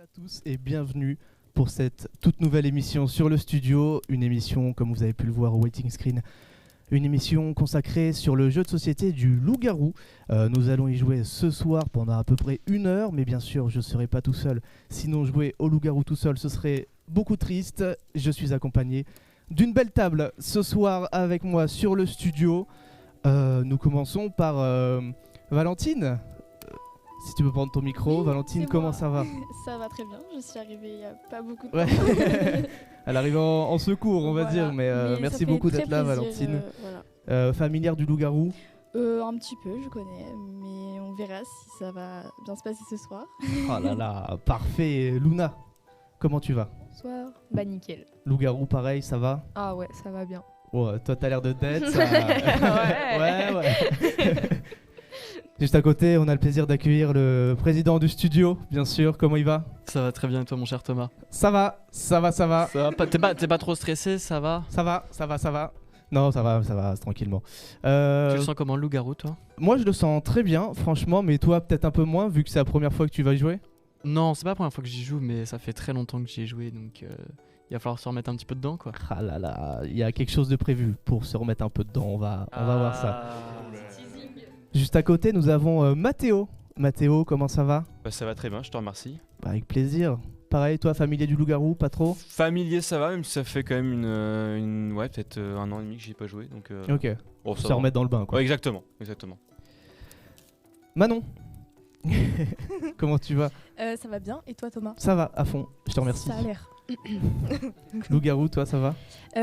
à tous et bienvenue pour cette toute nouvelle émission sur le studio. Une émission, comme vous avez pu le voir au waiting screen, une émission consacrée sur le jeu de société du loup-garou. Nous allons y jouer ce soir pendant à peu près 1 heure, mais bien sûr je ne serai pas tout seul. Sinon jouer au loup-garou tout seul, ce serait beaucoup triste. Je suis accompagné d'une belle table ce soir avec moi sur le studio. Nous commençons par Valentine. Si tu peux prendre ton micro, Oui, Valentine, comment ça va? Ça va très bien, je suis arrivée il n'y a pas beaucoup de temps. Ouais. Elle arrive en secours, on va Voilà. dire, mais ça merci fait beaucoup très d'être là, plaisir, Valentine. voilà. Familière du loup-garou? Un petit peu, je connais, mais on verra si ça va bien se passer ce soir. Oh là là, parfait. Luna, comment tu vas? Bonsoir. Bah nickel. Loup-garou, pareil, ça va? Ah ouais, ça va bien. Oh, toi, t'as l'air de tête, ça... Ouais. ouais. Juste à côté, on a le plaisir d'accueillir le président du studio, bien sûr. Comment il va? Ça va très bien et toi mon cher Thomas? Ça va. Ça va t'es pas trop stressé, ça va? Ça va. Non, ça va, tranquillement. Tu le sens comment le loup-garou toi? Moi, je le sens très bien, franchement, mais toi, peut-être un peu moins, vu que c'est la première fois que tu vas y jouer. Non, c'est pas la première fois que j'y joue, mais ça fait très longtemps que j'y ai joué, donc il va falloir se remettre un petit peu dedans quoi. Ah là là, il y a quelque chose de prévu pour se remettre un peu dedans, on va voir ça. Juste à côté, nous avons Mathéo. Mathéo, comment ça va? Ça va très bien, je te remercie. Avec plaisir. Pareil, toi, familier du loup-garou, pas trop? Familier, ça va, même si ça fait quand même peut-être 1 an et demi que j'y ai pas joué. Donc, Ok, bon, se remettre dans le bain quoi. Ouais, exactement. Manon, comment tu vas? Ça va bien, et toi Thomas? Ça va, à fond, je te remercie. Ça a l'air. Loup-garou, toi, ça va?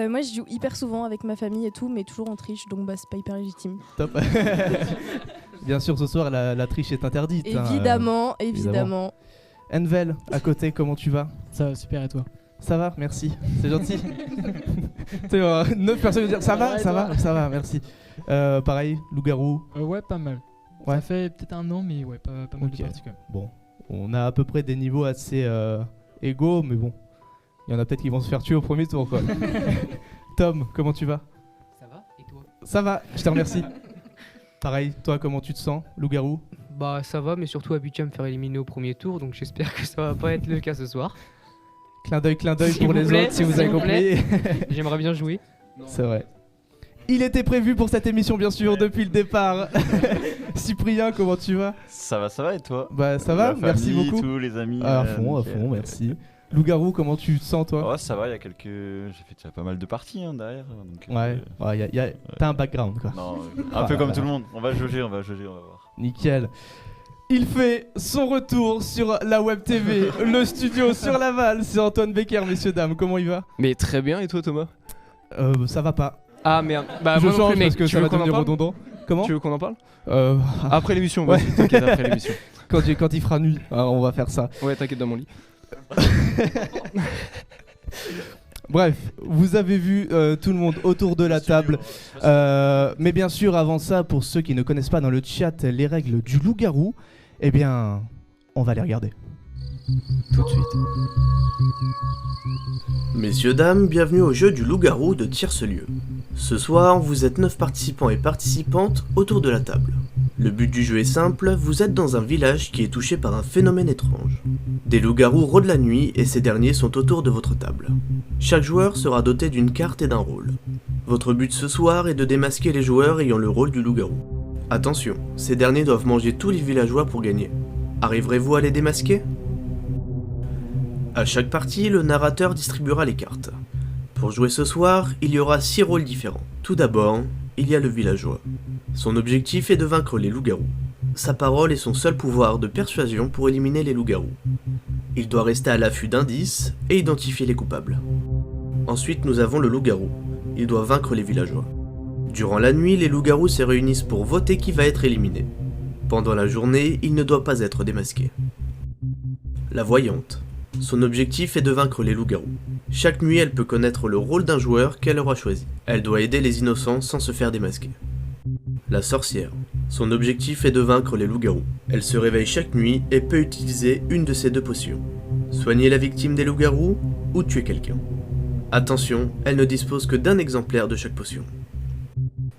Moi je joue hyper souvent avec ma famille et tout, mais toujours en triche, donc bah c'est pas hyper légitime. Top. Bien sûr, ce soir, la triche est interdite. Évidemment. Envel, à côté, comment tu vas? Ça va super, et toi? Ça va, merci, c'est gentil. 9 personnes dire ça va, ça va, merci. Pareil, loup-garou. Ouais, pas mal. Ouais. Ça fait peut-être 1 an, mais ouais, pas mal Ok. de parties quand même. Bon, on a à peu près des niveaux assez égaux, mais bon, il y en a peut-être qui vont se faire tuer au premier tour, quoi. Tom, comment tu vas? Ça va, et toi? Ça va, je te remercie. Pareil, toi, comment tu te sens, loup-garou? Bah ça va, mais surtout habitué à me faire éliminer au premier tour, donc j'espère que ça va pas être le cas ce soir. Clin d'œil S'il pour vous les plaît, autres, si vous s'il avez vous compris. J'aimerais bien jouer. C'est vrai. Il était prévu pour cette émission, bien sûr, depuis le départ. Cyprien, comment tu vas? Ça va et toi? Bah ça va, La merci famille, beaucoup. Tous les amis. À fond, merci. Loup-garou, comment tu te sens, toi? Ouais, ça va, il y a quelques. J'ai fait déjà pas mal de parties derrière. Donc, Ouais, t'as un background, quoi. Non, un peu comme tout le monde. On va jauger, on va voir. Nickel. Il fait son retour sur la web TV, le studio sur Laval. C'est Antoine Becker, messieurs, dames. Comment il va? Mais très bien, et toi Thomas? Ça va pas. Ah merde, bah Je moi non change plus, mec. parce que Tu ça veux va qu'on en devenir parle? redondant. Comment? Tu veux qu'on en parle? Après l'émission, vas-y, t'inquiète, après l'émission. Quand il fera nuit, on va faire ça. Ouais, t'inquiète dans mon lit. Bref, vous avez vu tout le monde autour de la table. Mais bien sûr, avant ça, pour ceux qui ne connaissent pas dans le chat les règles du loup-garou, eh bien, on va les regarder. Tout de suite. Messieurs, dames, bienvenue au jeu du loup-garou de Tierce-Lieu. Ce soir, vous êtes 9 participants et participantes autour de la table. Le but du jeu est simple, vous êtes dans un village qui est touché par un phénomène étrange. Des loups-garous rôdent la nuit et ces derniers sont autour de votre table. Chaque joueur sera doté d'une carte et d'un rôle. Votre but ce soir est de démasquer les joueurs ayant le rôle du loup-garou. Attention, ces derniers doivent manger tous les villageois pour gagner. Arriverez-vous à les démasquer ? À chaque partie, le narrateur distribuera les cartes. Pour jouer ce soir, il y aura 6 rôles différents. Tout d'abord, il y a le villageois. Son objectif est de vaincre les loups-garous. Sa parole est son seul pouvoir de persuasion pour éliminer les loups-garous. Il doit rester à l'affût d'indices et identifier les coupables. Ensuite, nous avons le loup-garou. Il doit vaincre les villageois. Durant la nuit, les loups-garous se réunissent pour voter qui va être éliminé. Pendant la journée, il ne doit pas être démasqué. La voyante. Son objectif est de vaincre les loups-garous. Chaque nuit, elle peut connaître le rôle d'un joueur qu'elle aura choisi. Elle doit aider les innocents sans se faire démasquer. La sorcière. Son objectif est de vaincre les loups-garous. Elle se réveille chaque nuit et peut utiliser une de ces 2 potions. Soigner la victime des loups-garous ou tuer quelqu'un. Attention, elle ne dispose que d'un exemplaire de chaque potion.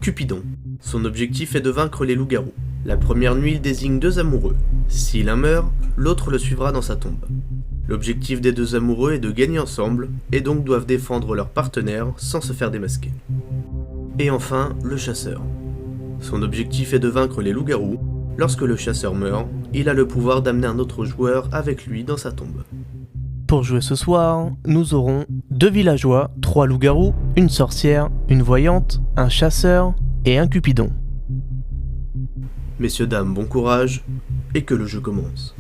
Cupidon. Son objectif est de vaincre les loups-garous. La première nuit, il désigne 2 amoureux. Si l'un meurt, l'autre le suivra dans sa tombe. L'objectif des deux amoureux est de gagner ensemble, et donc doivent défendre leur partenaire sans se faire démasquer. Et enfin, le chasseur. Son objectif est de vaincre les loups-garous. Lorsque le chasseur meurt, il a le pouvoir d'amener un autre joueur avec lui dans sa tombe. Pour jouer ce soir, nous aurons 2 villageois, 3 loups-garous, une sorcière, une voyante, un chasseur et un cupidon. Messieurs, dames, bon courage, et que le jeu commence.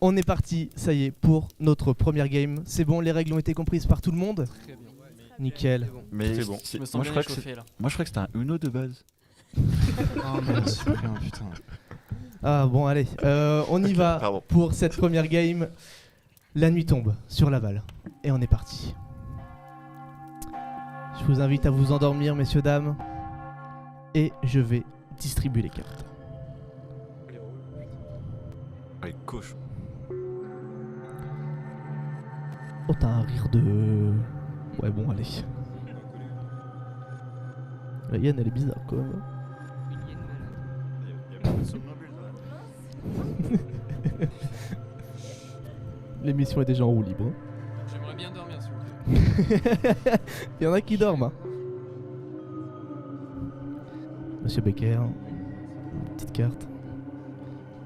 On est parti, ça y est, pour notre première game. C'est bon, les règles ont été comprises par tout le monde? Très bien. Nickel. Mais C'est bon. Je me sens moi, bien je crois que échauffé là. moi je crois que c'était un Uno de base. Oh non, Cyprien, putain. Ah bon, allez, on y va Pardon. pour cette première game. La nuit tombe sur Laval. Et on est parti. Je vous invite à vous endormir, messieurs, dames. Et je vais distribuer les cartes. Allez, cochon. Oh, t'as un rire de... Ouais, bon, allez. La hyène, elle est bizarre, quoi. L'émission est déjà en roue libre. J'aimerais bien dormir s'il vous plaît. Il y en a qui dorment. Hein. Monsieur Becker, petite carte.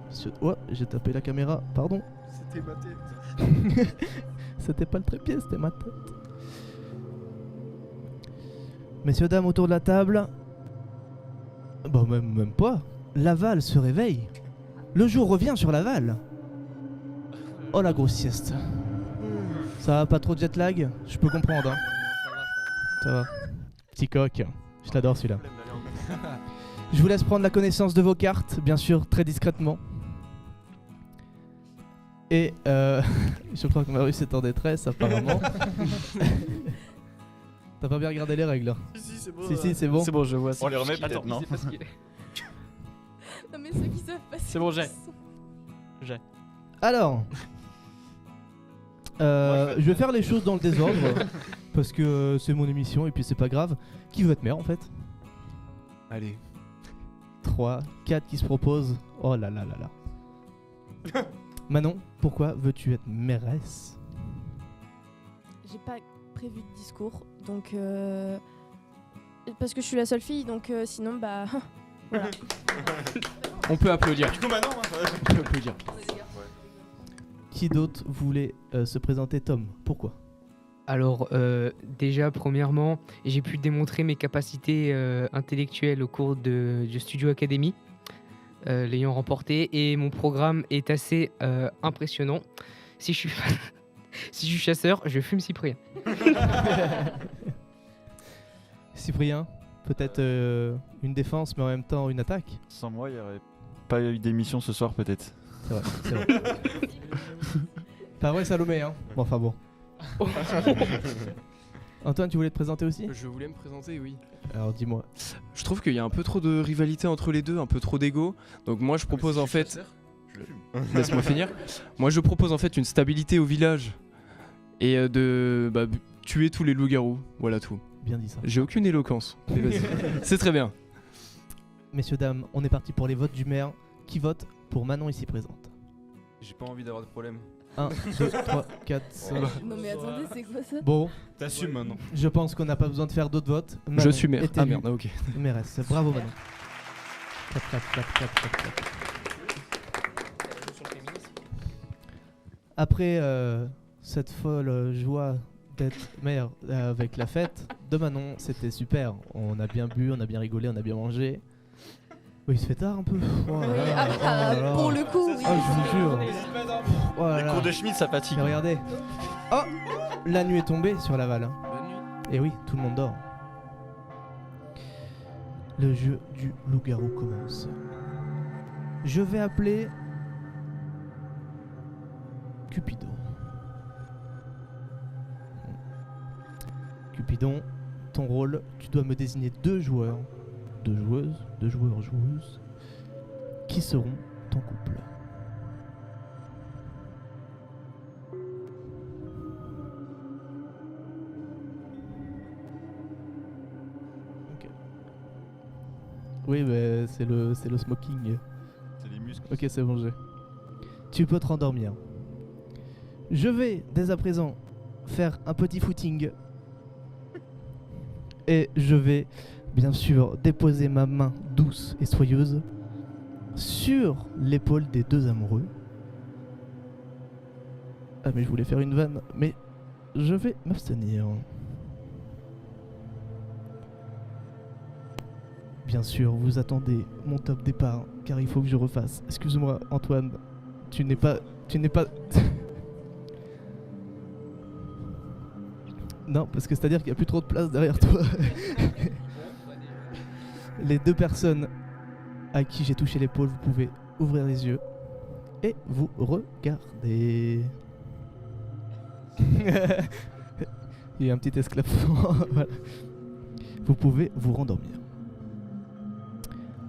Monsieur... Oh, j'ai tapé la caméra, pardon. C'était ma tête. C'était pas le trépied, c'était ma tête. Messieurs, dames, autour de la table. Bah, même pas. Laval se réveille. Le jour revient sur Laval. Oh, la grosse sieste. Ça va, pas trop de jet lag? Je peux comprendre. Hein. Ça va. Petit coq. Je l'adore celui-là. Je vous laisse prendre la connaissance de vos cartes, bien sûr, très discrètement. Et je crois que Marius est en détresse, apparemment. T'as pas bien regardé les règles? Si, c'est bon. Si, c'est bon. C'est bon, je vois ça. On les remet Attends, peut-être, non? c'est parce qu'il est- Non mais ceux qui savent pas. C'est bon, j'ai. Alors, je vais faire les choses dans le désordre parce que c'est mon émission et puis c'est pas grave. Qui veut être maire en fait? Allez. 3, 4 qui se proposent. Oh là là là là. Manon, pourquoi veux-tu être mairesse? J'ai pas prévu de discours, donc parce que je suis la seule fille, donc sinon bah voilà. On peut applaudir. Du coup, maintenant, On peut applaudir. Qui d'autre voulait se présenter? Tom, pourquoi? Alors, déjà, premièrement, j'ai pu démontrer mes capacités intellectuelles au cours du Studio Academy, l'ayant remporté, et mon programme est assez impressionnant. Si je suis chasseur, je fume Cyprien. Cyprien, peut-être une défense mais en même temps une attaque? Sans moi, il n'y aurait pas eu d'émission ce soir, peut-être. C'est vrai, c'est vrai. Pas vrai, Salomé, hein? Bon, enfin bon. Antoine, tu voulais te présenter aussi? Je voulais me présenter, oui. Alors dis-moi. Je trouve qu'il y a un peu trop de rivalité entre les deux, un peu trop d'ego. Donc moi je propose en fait... Laisse-moi finir. Moi je propose en fait une stabilité au village et de tuer tous les loups-garous. Voilà tout. Bien dit ça. J'ai aucune éloquence. Mais vas-y. C'est très bien. Messieurs, dames, on est parti pour les votes du maire. Qui vote pour Manon ici présente? J'ai pas envie d'avoir de problème. 1, 2, 3, 4, 5. Non mais attendez, c'est quoi ça? Bon, T'assumes maintenant. je pense qu'on n'a pas besoin de faire d'autres votes. Je Manon suis maire. est Ah élue merde, ok. mairesse. Bravo Manon. Clap, clap, clap, clap, clap, clap. Après cette folle joie d'être maire avec la fête de Manon, c'était super. On a bien bu, on a bien rigolé, on a bien mangé. Oui, il se fait tard un peu. Oh là Oui, là, oh là là. pour le coup, oui. Oh, je vous jure. Oh là Les là. cours de Schmitt, ça fatigue. Mais regardez. Oh, la nuit est tombée sur Laval. Hein. Et oui, tout le monde dort. Le jeu du loup-garou commence. Je vais appeler Cupidon. Cupidon, ton rôle, tu dois me désigner 2 joueurs, 2 joueuses, 2 joueurs, joueuses, qui seront ton couple. Ok. Oui, mais c'est le smoking. C'est les muscles. Ok, c'est bon, j'ai. Tu peux te rendormir. Je vais dès à présent faire un petit footing. Et je vais bien sûr déposer ma main douce et soyeuse sur l'épaule des deux amoureux. Ah mais je voulais faire une vanne, mais je vais m'abstenir. Bien sûr, vous attendez mon top départ, car il faut que je refasse. Excuse-moi Antoine, tu n'es pas... Non, parce que c'est-à-dire qu'il n'y a plus trop de place derrière toi. Les deux personnes à qui j'ai touché l'épaule, vous pouvez ouvrir les yeux et vous regarder. Il y a un petit esclafement. Voilà. Vous pouvez vous rendormir.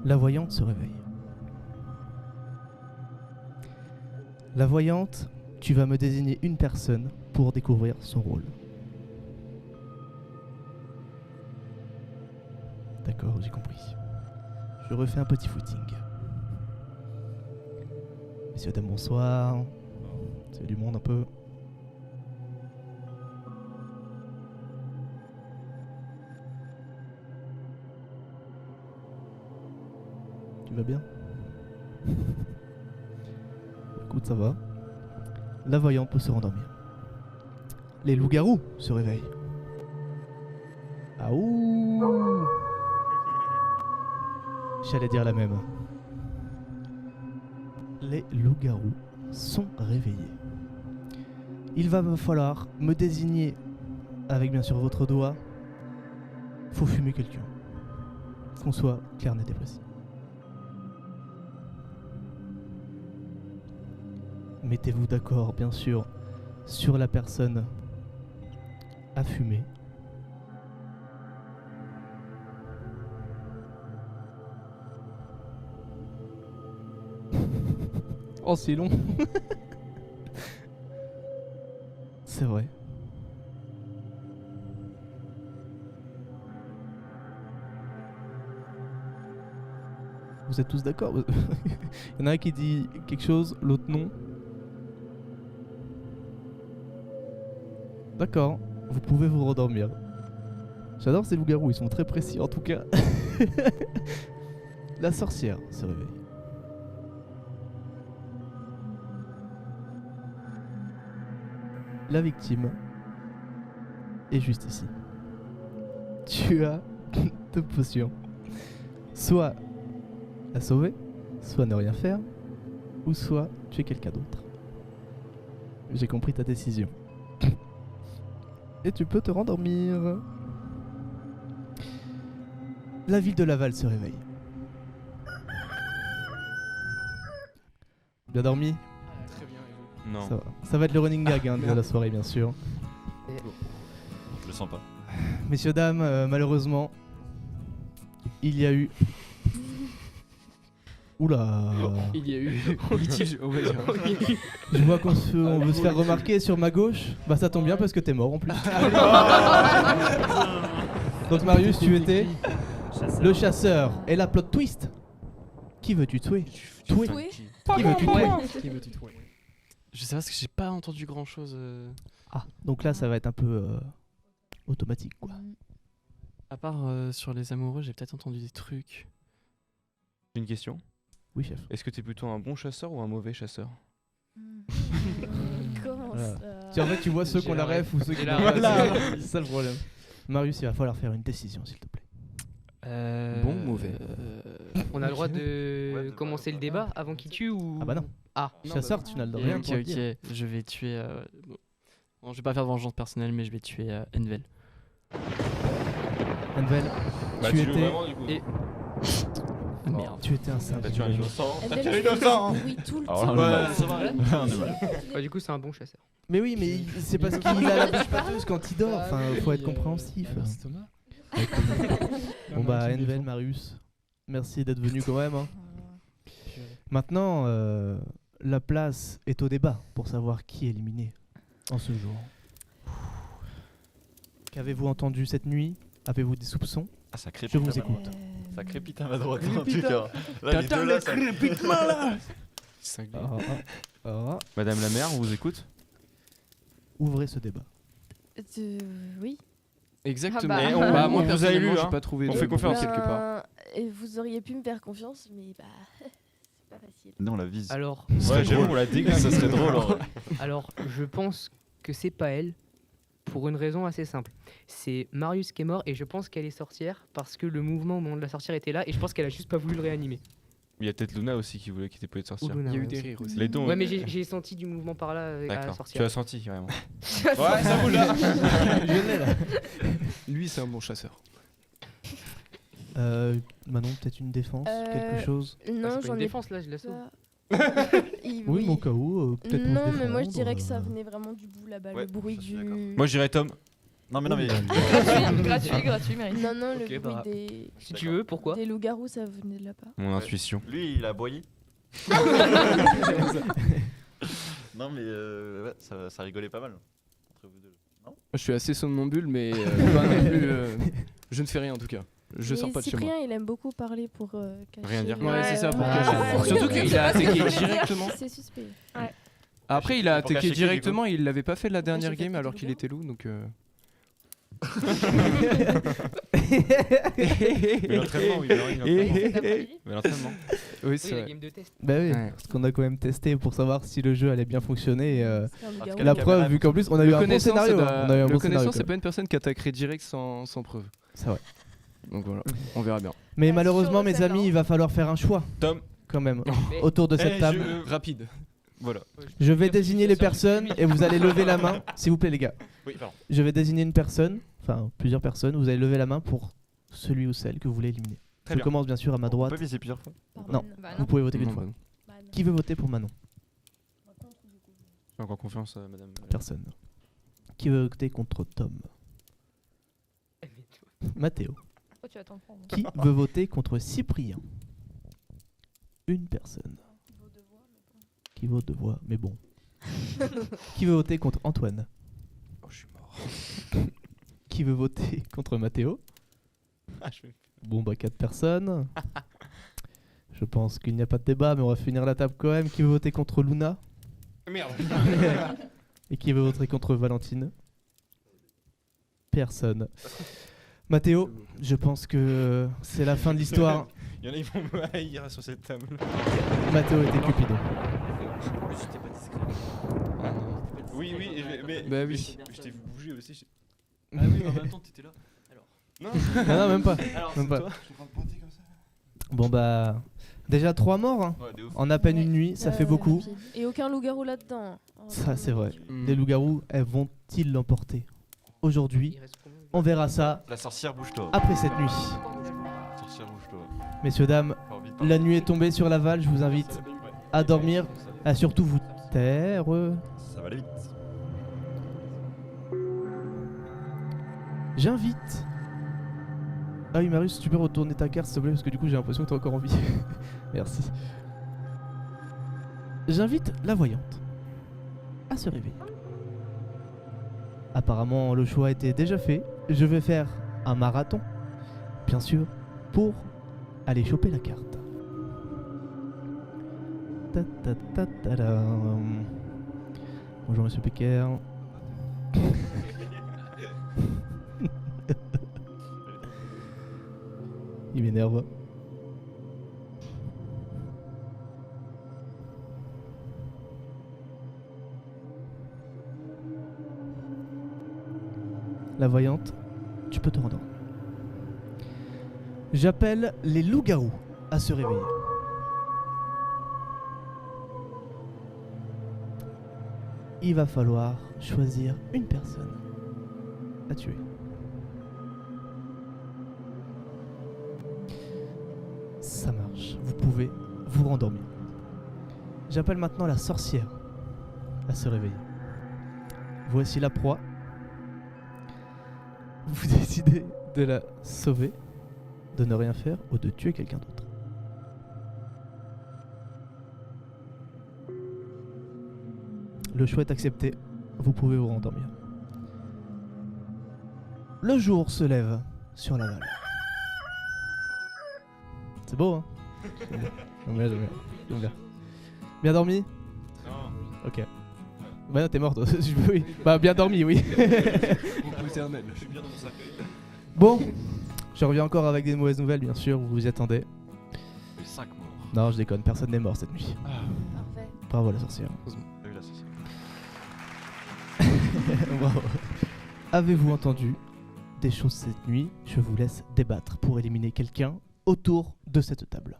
La voyante se réveille. La voyante, tu vas me désigner une personne pour découvrir son rôle. D'accord, j'ai compris. Je refais un petit footing. Messieurs, dames, bonsoir. C'est du monde un peu. Tu vas bien? Écoute, ça va. La voyante peut se rendormir. Les loups-garous se réveillent. Ah ouh! J'allais dire la même. Les loups-garous sont réveillés. Il va me falloir me désigner, avec bien sûr votre doigt. Faut fumer quelqu'un. Qu'on soit clair, net et précis. Mettez-vous d'accord, bien sûr, sur la personne à fumer. Oh, c'est long. C'est vrai. Vous êtes tous d'accord? Il y en a un qui dit quelque chose, l'autre non. D'accord, vous pouvez vous rendormir. J'adore ces loups-garous, ils sont très précis en tout cas. La sorcière se réveille. La victime est juste ici. Tu as deux potions. Soit la sauver, soit ne rien faire, ou soit tuer quelqu'un d'autre. J'ai compris ta décision. Et tu peux te rendormir. La ville de Laval se réveille. Bien dormi? Très bien, et vous? Non. Ça va être le running gag de la soirée, bien sûr. Je le sens pas. Messieurs, dames, malheureusement, il y a eu... Oula. Il y a eu litige, on va dire. Je vois qu'on veut se faire remarquer sur ma gauche. Bah ça tombe bien parce que t'es mort en plus. Donc Marius, tu étais le chasseur. Et la plot twist. Qui veux-tu tuer? Tuer. Qui veux-tu tuer? Qui veux-tu tuer? Je sais pas parce que j'ai pas entendu grand chose. Ah, donc là ça va être un peu automatique quoi. À part sur les amoureux, j'ai peut-être entendu des trucs. J'ai une question. Oui, chef. Est-ce que t'es plutôt un bon chasseur ou un mauvais chasseur? Comment Voilà. ça? En fait, tu vois ceux qui ont la ref ou ceux qui l'ont pas. C'est ça le problème. Marius, il va falloir faire une décision s'il te plaît. Bon ou mauvais? On a le droit de commencer le débat avant qu'il tue ou... Ah bah non. Ah. Chasseur, tu n'as le rien Ok, pour dire. ok, je vais tuer. Bon, je vais pas faire de vengeance personnelle, mais je vais tuer Envel. Envel, Bah, tu tu joues étais... vraiment, du coup. Et- Merde. Tu étais un simple. T'as tué un innocent. Elle T'as aime tué un faire innocent. du bruit tout le Alors temps. là, ça va, on est mal. Bah, du coup, c'est un bon chasseur. Mais oui, mais c'est parce qu'il a la bouche pâteuse quand il dort. Enfin, faut être compréhensif. Bon bah, Envel, Marius, merci d'être venu quand même. Hein. Maintenant, la place est au débat pour savoir qui est éliminé en ce jour. Qu'avez-vous entendu cette nuit? Avez-vous des soupçons? Ah, ça crépite. Je vous à ma écoute. droite. Ça crépite à ma droite en tout cas. Là, les deux là, ça Madame la maire, on vous écoute? ouvrez ce débat. Oui. Exactement. Ah bah. Et Bah, moi, on vous a élu, personnellement, j'ai hein. pas trouvé On de fait confiance. quelque part. Et vous auriez pu me faire confiance, mais bah, c'est pas facile. Non, la vise. Alors, Ouais, j'avoue, on l'a dit, ça serait drôle. en vrai. alors, je pense que c'est pas elle pour une raison assez simple. C'est Marius qui est mort et je pense qu'elle est sorcière parce que le mouvement au moment de la sorcière était là et je pense qu'elle a juste pas voulu le réanimer. Il y a peut-être Luna aussi qui voulait quitter pour être Ou sorcière. Luna, Il y a eu ouais, des aussi. rires aussi. Les dons. Ouais, mais j'ai senti du mouvement par là à la D'accord. Tu sorcière. as senti carrément. Ouais, ça bouge là. Je l'ai là. Lui, c'est un bon chasseur. Manon, peut-être une défense, quelque chose. Ah, Non, c'est pas j'en une ai défense là, je la sauve. pas. Oui, mais au cas où, peut-être pour se Non, mais moi je défendre, dirais que ça venait vraiment du bout là-bas, Ouais, le bruit ça, je suis du. d'accord. Moi, je dirais Tom. Non, mais. gratuit, mérite. Non, non, Ok, le bah, bruit des. Si tu veux, pourquoi Des loups-garous, ça venait de là-bas. Mon intuition. Lui, il a aboyé. Non, mais ouais, ça rigolait pas mal. Entre vous deux. Non. Je suis assez somnambule, mais pas non plus, je ne fais rien en tout cas. Je Mais sors pas de chez Cyprien, moi. il aime beaucoup parler pour cacher. Rien dire. Ouais, c'est ça, pour Ouais. cacher. Surtout qu'il a attaqué directement. C'est suspect. Après, il a Pour cacher attaqué qui, directement, il l'avait pas fait la Pour dernière cacher game peut-être alors le qu'il loup. était loup, donc. Mais l'entraînement, oui, l'entraînement. Mais l'entraînement. Oui, Oui, c'est la vrai. game de test. Bah oui, Ouais. parce qu'on a quand même testé pour savoir si le jeu allait bien fonctionner. C'est un loup-garou. Quelle La caméra preuve, vu qu'en plus on a eu un bon connaissant, scénario. ça hein. doit- On a eu un le bon connaissant, scénario. c'est pas une personne qui attaquerait direct sans preuve. C'est vrai. Donc voilà, on verra bien. Mais Bah, malheureusement, sur le mes scène, amis, hein. il va falloir faire un choix Tom. quand même Mais- autour de cette table. Rapide. Voilà. Je vais désigner les personnes et vous allez lever la main, s'il vous plaît, les gars. Oui, pardon. Je vais désigner une personne, enfin plusieurs personnes. Vous allez lever la main pour celui ou celle que vous voulez éliminer. Très Je bien. commence bien sûr à ma On droite. peut viser plusieurs fois. Non. Bah Vous pouvez voter qu'une Non, fois. bah non. Bah, non. Qui veut voter pour Manon? J'ai encore confiance, madame. Personne. Qui veut voter contre Tom? Mathéo. Oh, tu vas t'en prendre. Qui veut voter contre Cyprien? Une personne. Qui vote de voix, mais bon. Qui veut voter contre Antoine? Oh, je suis mort. Qui veut voter contre Mathéo? Ah, je vais- Bon bah 4 personnes. Je pense qu'il n'y a pas de débat, mais on va finir la table quand même. Qui veut voter contre Luna? Merde. Et qui veut voter contre Valentine? Personne. Mathéo, je pense que c'est la fin de l'histoire. Il y en a, ils vont me haïr sur cette table. Mathéo était Cupidon. J'étais pas discret. Oui, oui, mais. Bah oui. Je t'ai vu bouger aussi. Ah oui, mais en même temps, t'étais là. Non, Non, même pas. alors Même c'est pas. toi. Je suis en train de pointer comme ça. Bon bah déjà 3 morts hein. Ouais, de ouf. En à peine une nuit, ça fait beaucoup. rapide. Et aucun loup-garou là-dedans. Oh, Ça c'est vrai. Mm. Les loups-garous, elles vont-ils l'emporter aujourd'hui? Il reste combien de- On verra ça La sorcière, bouge-toi. après cette nuit. La sorcière, bouge-toi. Messieurs, dames, Fais vite, la nuit est tombée sur Laval, je vous invite à dormir, à surtout vous taire. Ça va aller vite. J'invite. Ah oui, Marius, tu peux retourner ta carte s'il te plaît, parce que du coup j'ai l'impression que t'es encore en vie. Merci. J'invite la voyante à se réveiller. Apparemment, le choix était déjà fait. Je vais faire un marathon, bien sûr, pour aller choper la carte. Ta ta ta ta da. Bonjour Monsieur Pecker. Il m'énerve. La voyante, tu peux te rendre. J'appelle les loups-garous à se réveiller. Il va falloir choisir une personne à tuer. Ça marche, vous pouvez vous rendormir. J'appelle maintenant la sorcière à se réveiller. Voici la proie. Vous décidez de la sauver, de ne rien faire ou de tuer quelqu'un d'autre. Le choix est accepté, vous pouvez vous rendormir. Le jour se lève sur Laval. C'est beau, hein? J'aime bien. Bien dormi? Non. Ok. Bah non, t'es morte. Oui. Bah bien dormi, oui. Repos éternel. Je suis bien dans mon cercueil. Bon, je reviens encore avec des mauvaises nouvelles, bien sûr, vous vous y attendez. Les 5 morts. Non, je déconne, personne n'est mort cette nuit. Parfait. Bravo la sorcière. T'as vu la sauce. Bravo. Avez-vous entendu des choses cette nuit? Je vous laisse débattre pour éliminer quelqu'un autour de cette table.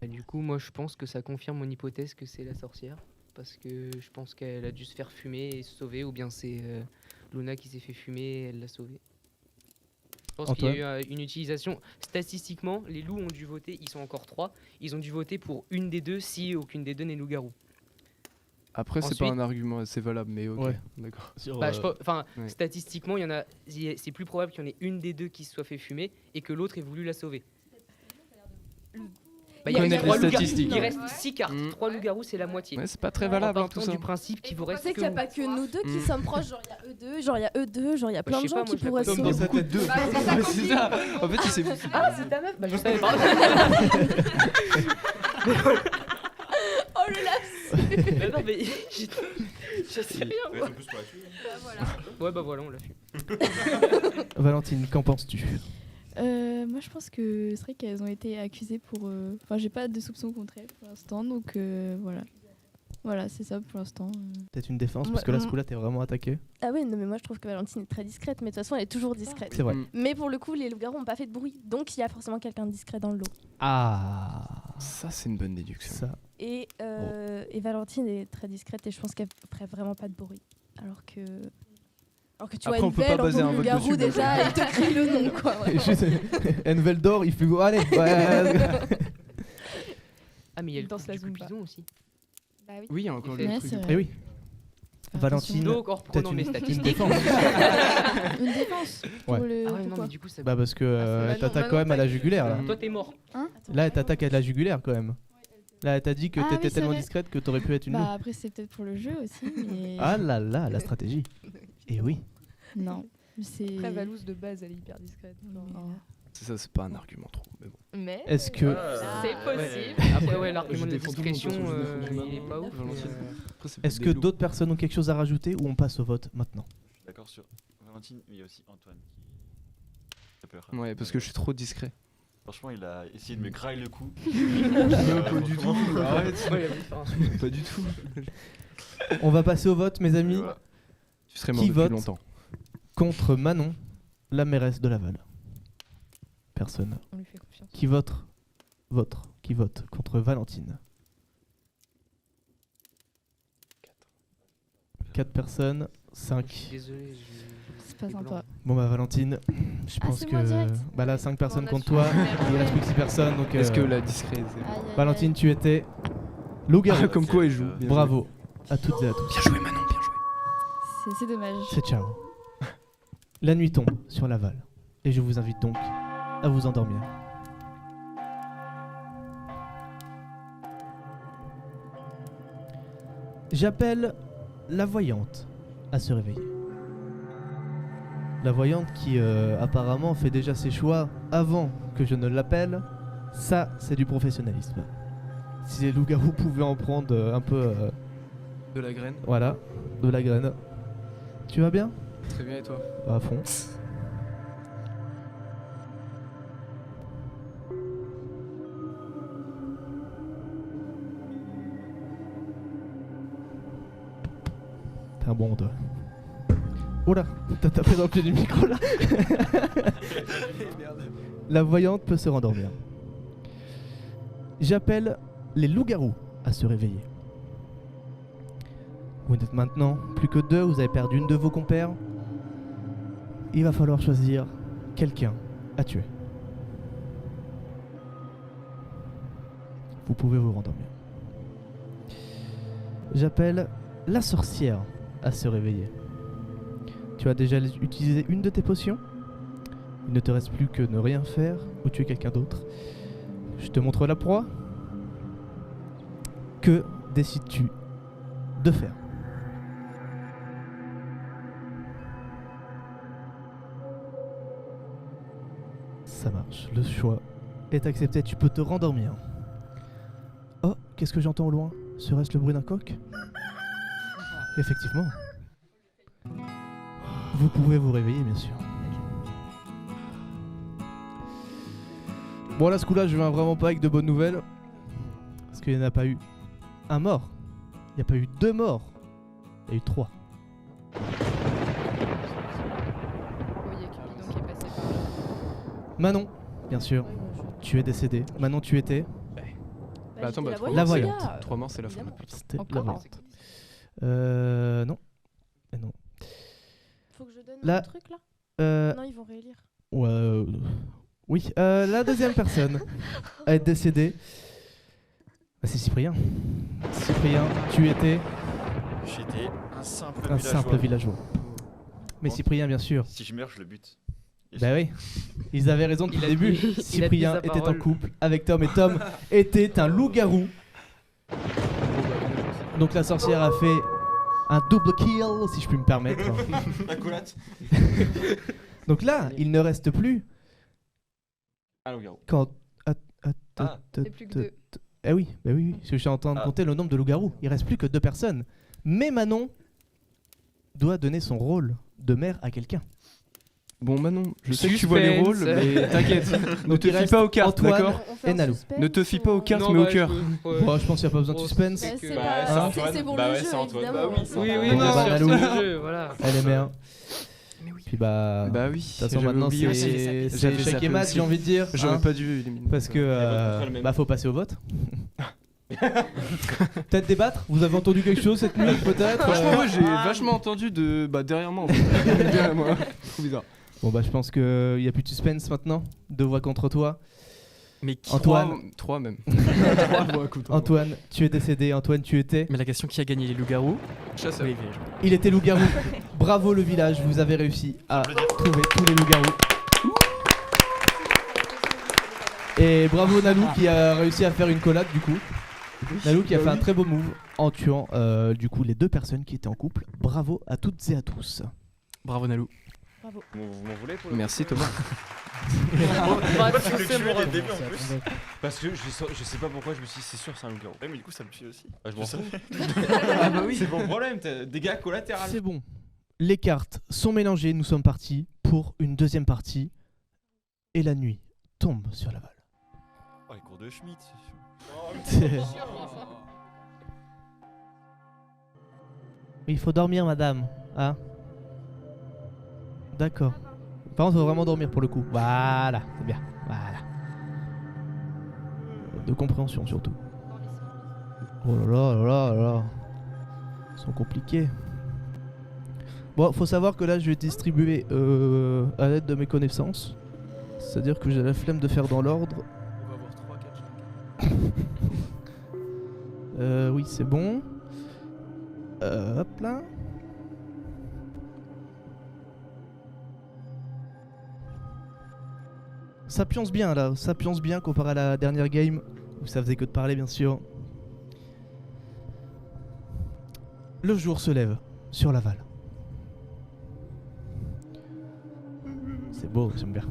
Bah, du coup, moi, je pense que ça confirme mon hypothèse que c'est la sorcière. Parce que je pense qu'elle a dû se faire fumer et se sauver, ou bien c'est Luna qui s'est fait fumer et elle l'a sauvée. Je pense qu'il y a eu une utilisation. Statistiquement, les loups ont dû voter, ils sont encore 3, ils ont dû voter pour une des deux si aucune des deux n'est loup-garou. Après, c'est pas un argument assez valable, mais ok. Ouais. D'accord. Bah, statistiquement, c'est plus probable qu'il y en ait une des deux qui se soit fait fumer et que l'autre ait voulu la sauver. Bah, Connaître les statistiques. Il reste 6 cartes. 3 loups-garous, c'est la moitié. Ouais, c'est pas très valable En hein, tout partant ça. du principe qu'il vous reste C'est qu'il n'y a pas que nous deux qui sommes proches, genre il y a eux deux, genre il y a eux deux, genre il y a plein de gens qui pourraient se Dans sa sauver. tête deux. Mais c'est ça. En fait, il s'est. Ah, c'est ta meuf? Bah, je savais pas. Oh le laps. Bah, non, mais je sais rien. Ouais, Moi. en plus pour la tuer. Ouais, bah voilà, on l'a fait. Valentine, qu'en penses-tu? Moi, je pense que c'est vrai qu'elles ont été accusées pour. Enfin, j'ai pas de soupçons contre elles pour l'instant, donc voilà. Voilà, c'est ça pour l'instant. Peut-être une défense, parce que là, ce coup-là, t'es vraiment attaqué. Ah oui, non mais moi je trouve que Valentine est très discrète, mais de toute façon elle est toujours discrète. C'est vrai. Mais pour le coup, les loups-garous n'ont pas fait de bruit, donc il y a forcément quelqu'un de discret dans le lot. Ah. Ça, c'est une bonne déduction. Ça. Et Valentine est très discrète et je pense qu'elle ferait vraiment pas de bruit. Alors que tu Après, vois on peut pas une baser belle un en vote loup-garou dessus, déjà, il te crie le nom quoi. vraiment. Juste, une nouvelle d'or, il fait allez. Ouais. Ah, mais il y a le Danse la truc du Zumba. Cupidon aussi. Bah oui. Oui, il y a encore Ouais, le c'est truc. vrai. Eh oui. Valentine, Donc, en reprenant peut-être mes une statistiques. défense. Une défense pour Ouais. le. Ah ouais, non, pourquoi mais du coup, ça. Bah parce que Ah, elle c'est- t'attaque Manon, quand même à la Manon, jugulaire là. Toi, t'es mort. Là, elle t'attaque à la jugulaire quand même. Là, elle t'a dit que Ah oui, t'étais c'est tellement vrai. discrète que t'aurais pu être une loup. Bah après, c'est peut-être pour le jeu aussi, mais. Ah là là, la stratégie. Et oui. Non. C'est. Après, Valouz de base, elle est hyper discrète. C'est ça, c'est pas un argument trop. Mais bon. Mais Est-ce que c'est possible. Après, ouais, l'argument de la défends tout le monde discrétion, parce que je défends du il est pas ouf. Valentine. Après, c'est est-ce peut-être que des loups. d'autres personnes ont quelque chose à rajouter ou on passe au vote maintenant? Je suis d'accord sur Valentine, mais il y a aussi Antoine qui a peur. Ouais, parce que je suis trop discret. Franchement, il a essayé de me grailler le cou. Pas du tout. Arrête. Ouais, il a voulu faire un souffle. Pas du tout. On va passer au vote, mes amis. Voilà. Tu serais mort Qui depuis vote longtemps. Contre Manon, la mairesse de Laval. Personne. On lui fait confiance. Qui vote contre Valentine? 4 personnes, Je suis 5. désolé. C'est pas les sympa. blancs. Bon bah Valentine, je Ah, pense c'est que moi direct. bah là 5 personnes On a contre su. toi, il reste plus que 6 personnes donc Est-ce que la discrète. Valentine, tu étais loup-garou. Comme quoi il joue. Bien Bravo à toutes et à tous. Bien joué Manon, bien joué. C'est dommage. C'est ciao. La nuit tombe sur Laval et je vous invite donc à vous endormir. J'appelle la voyante à se réveiller. La voyante qui apparemment fait déjà ses choix avant que je ne l'appelle, ça c'est du professionnalisme. Si les loups-garous pouvaient en prendre un peu, De la graine. voilà, de la graine. Tu vas bien? Très bien et toi? À fond. T'es un bon toi. Oh là, t'as tapé dans le pied du micro là. La voyante peut se rendormir. J'appelle les loups-garous à se réveiller. Vous n'êtes maintenant plus que 2, vous avez perdu une de vos compères. Il va falloir choisir quelqu'un à tuer. Vous pouvez vous rendormir. J'appelle la sorcière à se réveiller. Tu as déjà utilisé une de tes potions. Il ne te reste plus que ne rien faire ou tuer quelqu'un d'autre. Je te montre la proie. Que décides-tu de faire? Ça marche, le choix est accepté, tu peux te rendormir. Oh, qu'est-ce que j'entends au loin? Serait-ce le bruit d'un coq? Effectivement. Vous pouvez vous réveiller, bien sûr. Bon, là, ce coup-là, je viens vraiment pas avec de bonnes nouvelles. Parce qu'il n'y en a pas eu un mort. Il n'y a pas eu 2 morts. Il y a eu 3. Oui, il y a Cupidon qui est passé par là. Manon, bien sûr. Tu es décédée. Manon, tu étais Bah attends, bah, la voyante. 3 morts, c'est la fin. C'était la Encore voyante. Non. Non. Faut que je donne Là, un truc là Non, ils vont réélire. Ouais, oui, la deuxième personne à être décédée, bah, c'est Cyprien. Cyprien, tu étais J'étais un simple un villageois. simple villageois. Mais Bon. Cyprien, bien sûr. Si je meurs, je le bute. Bah oui, ils avaient raison depuis Il le a début. tenu- il a Cyprien tenu sa était en parole. couple avec Tom et Tom était un loup-garou. Donc la sorcière a fait un double kill, si je puis me permettre. La collate. Donc là, il ne reste plus Ah, loup-garou. quand. C'est plus que 2. Eh oui, bah oui, parce que je suis en train de compter le nombre de loups-garous. Il reste plus que 2 personnes. Mais Manon doit donner son rôle de mère à quelqu'un. Bon Manon, je sais que tu vois les rôles, mais t'inquiète. Ne te fie pas aux cartes, Antoine d'accord et Nalou. Ne te fie pas aux cartes, Non, mais au bah, cœur. Bon, je pense qu'il n'y a pas besoin de suspense. Bah, c'est Bah, pas- c'est c'est- Antoine. c'est pour Bah le ouais, jeu, c'est Antoine. évidemment. Bah oui, C'est Oui, pas- oui, Bon, non, bah, c'est Nalou. le jeu, voilà. Elle est mère. Puis bah. Bah oui. De toute façon, j'avais maintenant, oublié c'est aussi. c'est J'avais échec zappé et match, aussi. j'ai envie de dire. J'aurais hein, pas dû éliminer. Parce que. votre contrôle même. Bah, faut passer au vote. Peut-être débattre. Vous avez entendu quelque chose cette nuit, peut-être Franchement, moi j'ai vachement entendu de. Bah derrière moi en fait. Derrière moi. Trop bizarre. Bon, bah, je pense qu'il n'y a plus de suspense maintenant. 2 voix contre toi. Mais qui Antoine. 3 même. Antoine, tu es décédé. Antoine, tu étais. Mais la question qui a gagné les loups-garous Chasseur. Oui, villageois. Il était loup-garou. Bravo le village, vous avez réussi à trouver tous les loups-garous. Et bravo Nalou qui a réussi à faire une collab du coup. Nalou qui a fait un très beau move en tuant du coup les 2 personnes qui étaient en couple. Bravo à toutes et à tous. Bravo Nalou. Bravo. Vous m'en voulez pour le Merci Thomas. Pourquoi tu le tuais dès le début en plus? Parce que je sais pas pourquoi je me suis dit c'est sûr c'est un loup-garou. Ouais, mais du coup, ça me tue aussi. Ah, je m'en Je fous. savais. Ah bah oui, c'est mon problème, dégâts collatéraux. C'est bon. Les cartes sont mélangées, nous sommes partis pour une deuxième partie. Et la nuit tombe sur Laval. Oh, les cours de Schmitt, c'est sûr. Il faut dormir, madame. Hein? D'accord. Par contre, il faut vraiment dormir pour le coup. Voilà, c'est bien. Voilà. De compréhension surtout. Oh là là là là là là. Ils sont compliqués. Bon, faut savoir que là, je vais distribuer à l'aide de mes connaissances. C'est-à-dire que j'ai la flemme de faire dans l'ordre. On va avoir 3, 4, Oui, c'est bon. Hop là. Ça pionce bien là, ça pionce bien comparé à la dernière game où ça faisait que de parler bien sûr. Le jour se lève sur Laval. C'est beau, j'aime bien.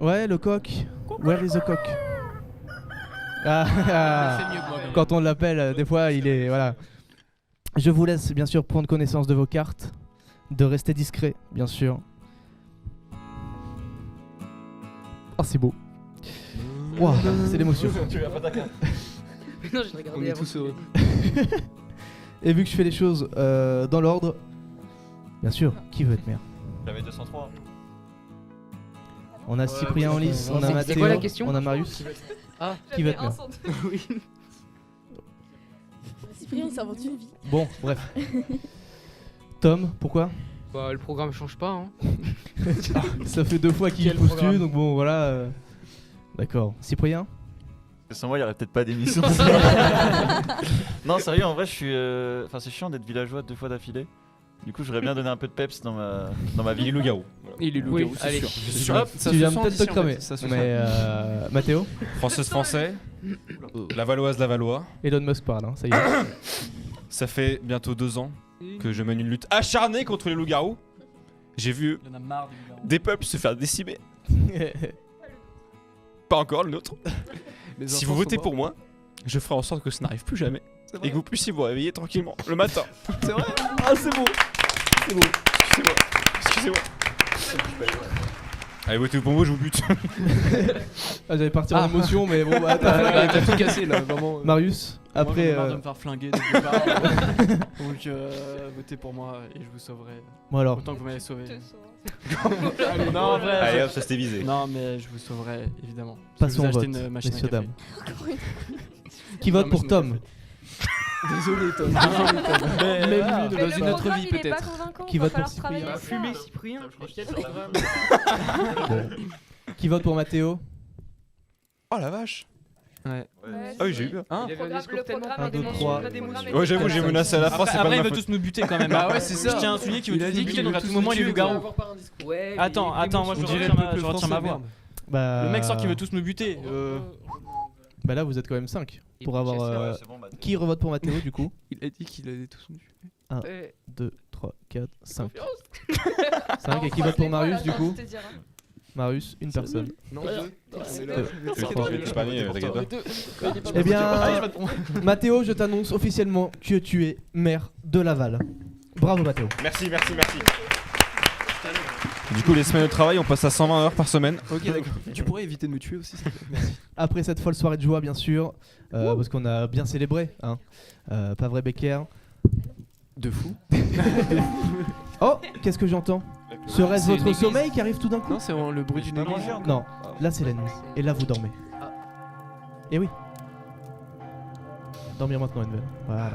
Ouais, le coq. Where is the coq? Quand on l'appelle, des fois, il est... Voilà. Je vous laisse, bien sûr, prendre connaissance de vos cartes. De rester discret, bien sûr. Oh, c'est beau. Wow, c'est l'émotion. Tu as pas ta carte. Non, je regardais On est avant tous que- heureux. Et vu que je fais les choses dans l'ordre, bien sûr, qui veut être maire? J'avais 203. On a Cyprien en lice, on a C'est Mathéo, quoi la question? on a Marius. Ah, Qui veut être maire? oui. Cyprien, il s'invente une vie. Bon, bref. Tom, pourquoi? Bah, le programme change pas, hein. Ça fait 2 fois qu'il Quel postule, programme? donc bon, voilà. D'accord. Cyprien? Sans moi, il y aurait peut-être pas d'émission. Non, sérieux, en vrai, je suis. Enfin, c'est chiant d'être villageois 2 fois d'affilée. Du coup, j'aurais bien donné un peu de peps dans ma vie. Il est loup-garou. Il est Oui, loup-garou, c'est allez. sûr. Je suis sûr. Hop, ça Tu se viens sent peut-être d'ici, te en cramer. fait, ça se Mais sent. Mathéo? Français, Lavalloise, Lavallois. Elon Musk parle, hein, ça y est. Ça fait bientôt 2 ans que je mène une lutte acharnée contre les loups-garous. J'ai vu Il en a marre du loup-garou. des peuples se faire décimer. Pas encore le nôtre. Les Si enfants vous sont votez morts. pour moi, je ferai en sorte que ça n'arrive plus jamais. et que vous puissiez vous réveiller tranquillement le matin. C'est vrai. Ah, c'est bon. C'est bon. Excusez-moi. Allez, votez pour moi, je vous bute. J'allais partir en émotion, mais bon, bah, T'as tout cassé là, vraiment. Marius, Moi, j'en ai après. marre de me faire flinguer dès le départ. Donc votez pour moi et je vous sauverai. Bon, alors. Autant que vous m'avez sauvé. Allez, non, en vrai. Allez hop, ça c'était visé. Non, mais je vous sauverai évidemment. Parce que Passons je au vous ai vote, acheté une machine à messieurs, café. dames. Qui vote pour Tom? Désolé, Tom. Mais Même voilà. lui, Mais dans le une autre programme, vie il est pas peut-être. convaincant, Qui va vote pour falloir travailler Cyprien? ça. Fumer Cyprien. Quel programme. Bon. Qui vote pour Mathéo? Oh la vache. Ouais. Ah oui, j'ai eu peur. Hein? Il avait un discours tellement Un, pas deux, d'émotion, trois. pas d'émotion. Ouais, j'avoue, j'ai menacé à la fin, c'est pas Après, il ma veut faute. tous nous buter quand même. Bah ouais, c'est ça. Je tiens à souligner qu'il veut Il a tous dit nous buter, qu'il donc veut à tout tous moment nous il est tuer, loup-garou. Ouais, mais Attends, moi je On dirait retire le je retire ma voix. Bah. Le mec sort qui veut tous nous buter. Bah là, vous êtes quand même 5 pour avoir. Ouais, c'est bon, Mathéo. Qui revote pour Mathéo du coup? Il a dit qu'il allait tous nous tuer. 1, 2, 3, 4, 5. 5 et qui vote pour Marius du coup? Marius, une personne. Non, Tu pas né, t'inquiète pas. Eh bien, Mathéo, je t'annonce officiellement que tu es maire de Laval. Bravo Mathéo. Merci. Du coup, les semaines de travail, on passe à 120 heures par semaine. Ok, d'accord. Tu pourrais éviter de me tuer aussi, s'il te plaît. Merci. Après cette folle soirée de joie, bien sûr, parce qu'on a bien célébré, hein. Pas vrai Becker? De fou. Oh, qu'est-ce que j'entends? Serait-ce C'est votre l'église. sommeil qui arrive tout d'un coup? Non, c'est vraiment le bruit d'une Pas église. mangé encore. Non, là c'est la nuit. Et là vous dormez. Et oui. Dormir maintenant, Envel. Voilà.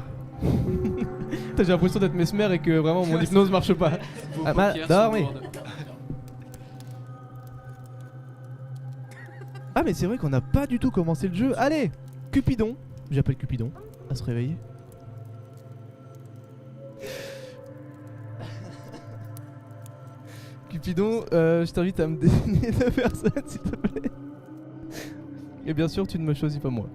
J'ai l'impression d'être mesmer et que vraiment mon hypnose marche pas. Vos Ah, bah, paupières dormez. sont lourdes. Ah mais c'est vrai qu'on n'a pas du tout commencé le jeu. Allez, Cupidon. J'appelle Cupidon à se réveiller. Cupidon, je t'invite à me désigner 2 personnes s'il te plaît. Et bien sûr tu ne me choisis pas moi.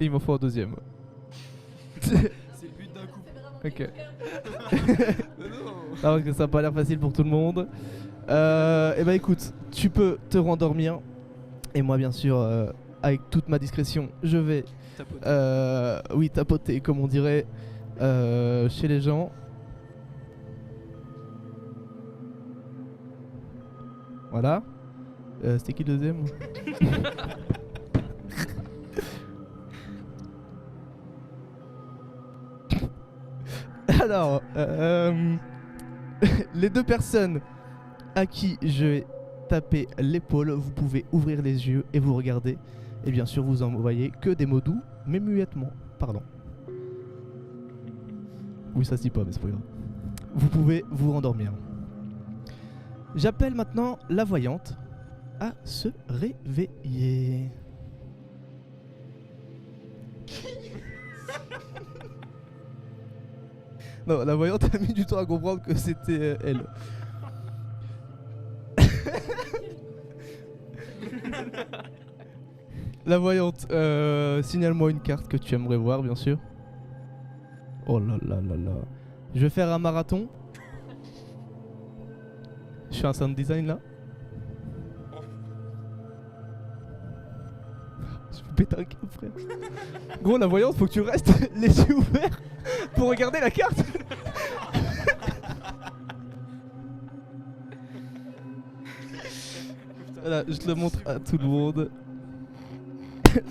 Il m'en faut un deuxième. C'est le but d'un coup. Ok. Non, parce que ça a pas l'air facile pour tout le monde. Et bah écoute, tu peux te rendormir. Et moi, bien sûr, avec toute ma discrétion, je vais tapoter, comme on dirait, chez les gens. Voilà. C'était qui le deuxième? Alors, les 2 personnes à qui je vais taper l'épaule, vous pouvez ouvrir les yeux et vous regarder. Et bien sûr, vous envoyez que des mots doux, mais muettement. Pardon. Oui, ça se dit pas, mais c'est pas grave. Vous pouvez vous rendormir. J'appelle maintenant la voyante à se réveiller. Non, la voyante a mis du temps à comprendre que c'était elle. La voyante, signale-moi une carte que tu aimerais voir, bien sûr. Oh là là là là. Je vais faire un marathon. Je fais un sound design là. Je vais péter un câble, frère. Gros, la voyante, faut que tu restes les yeux ouverts pour regarder la carte. Voilà, je te le montre à tout le monde.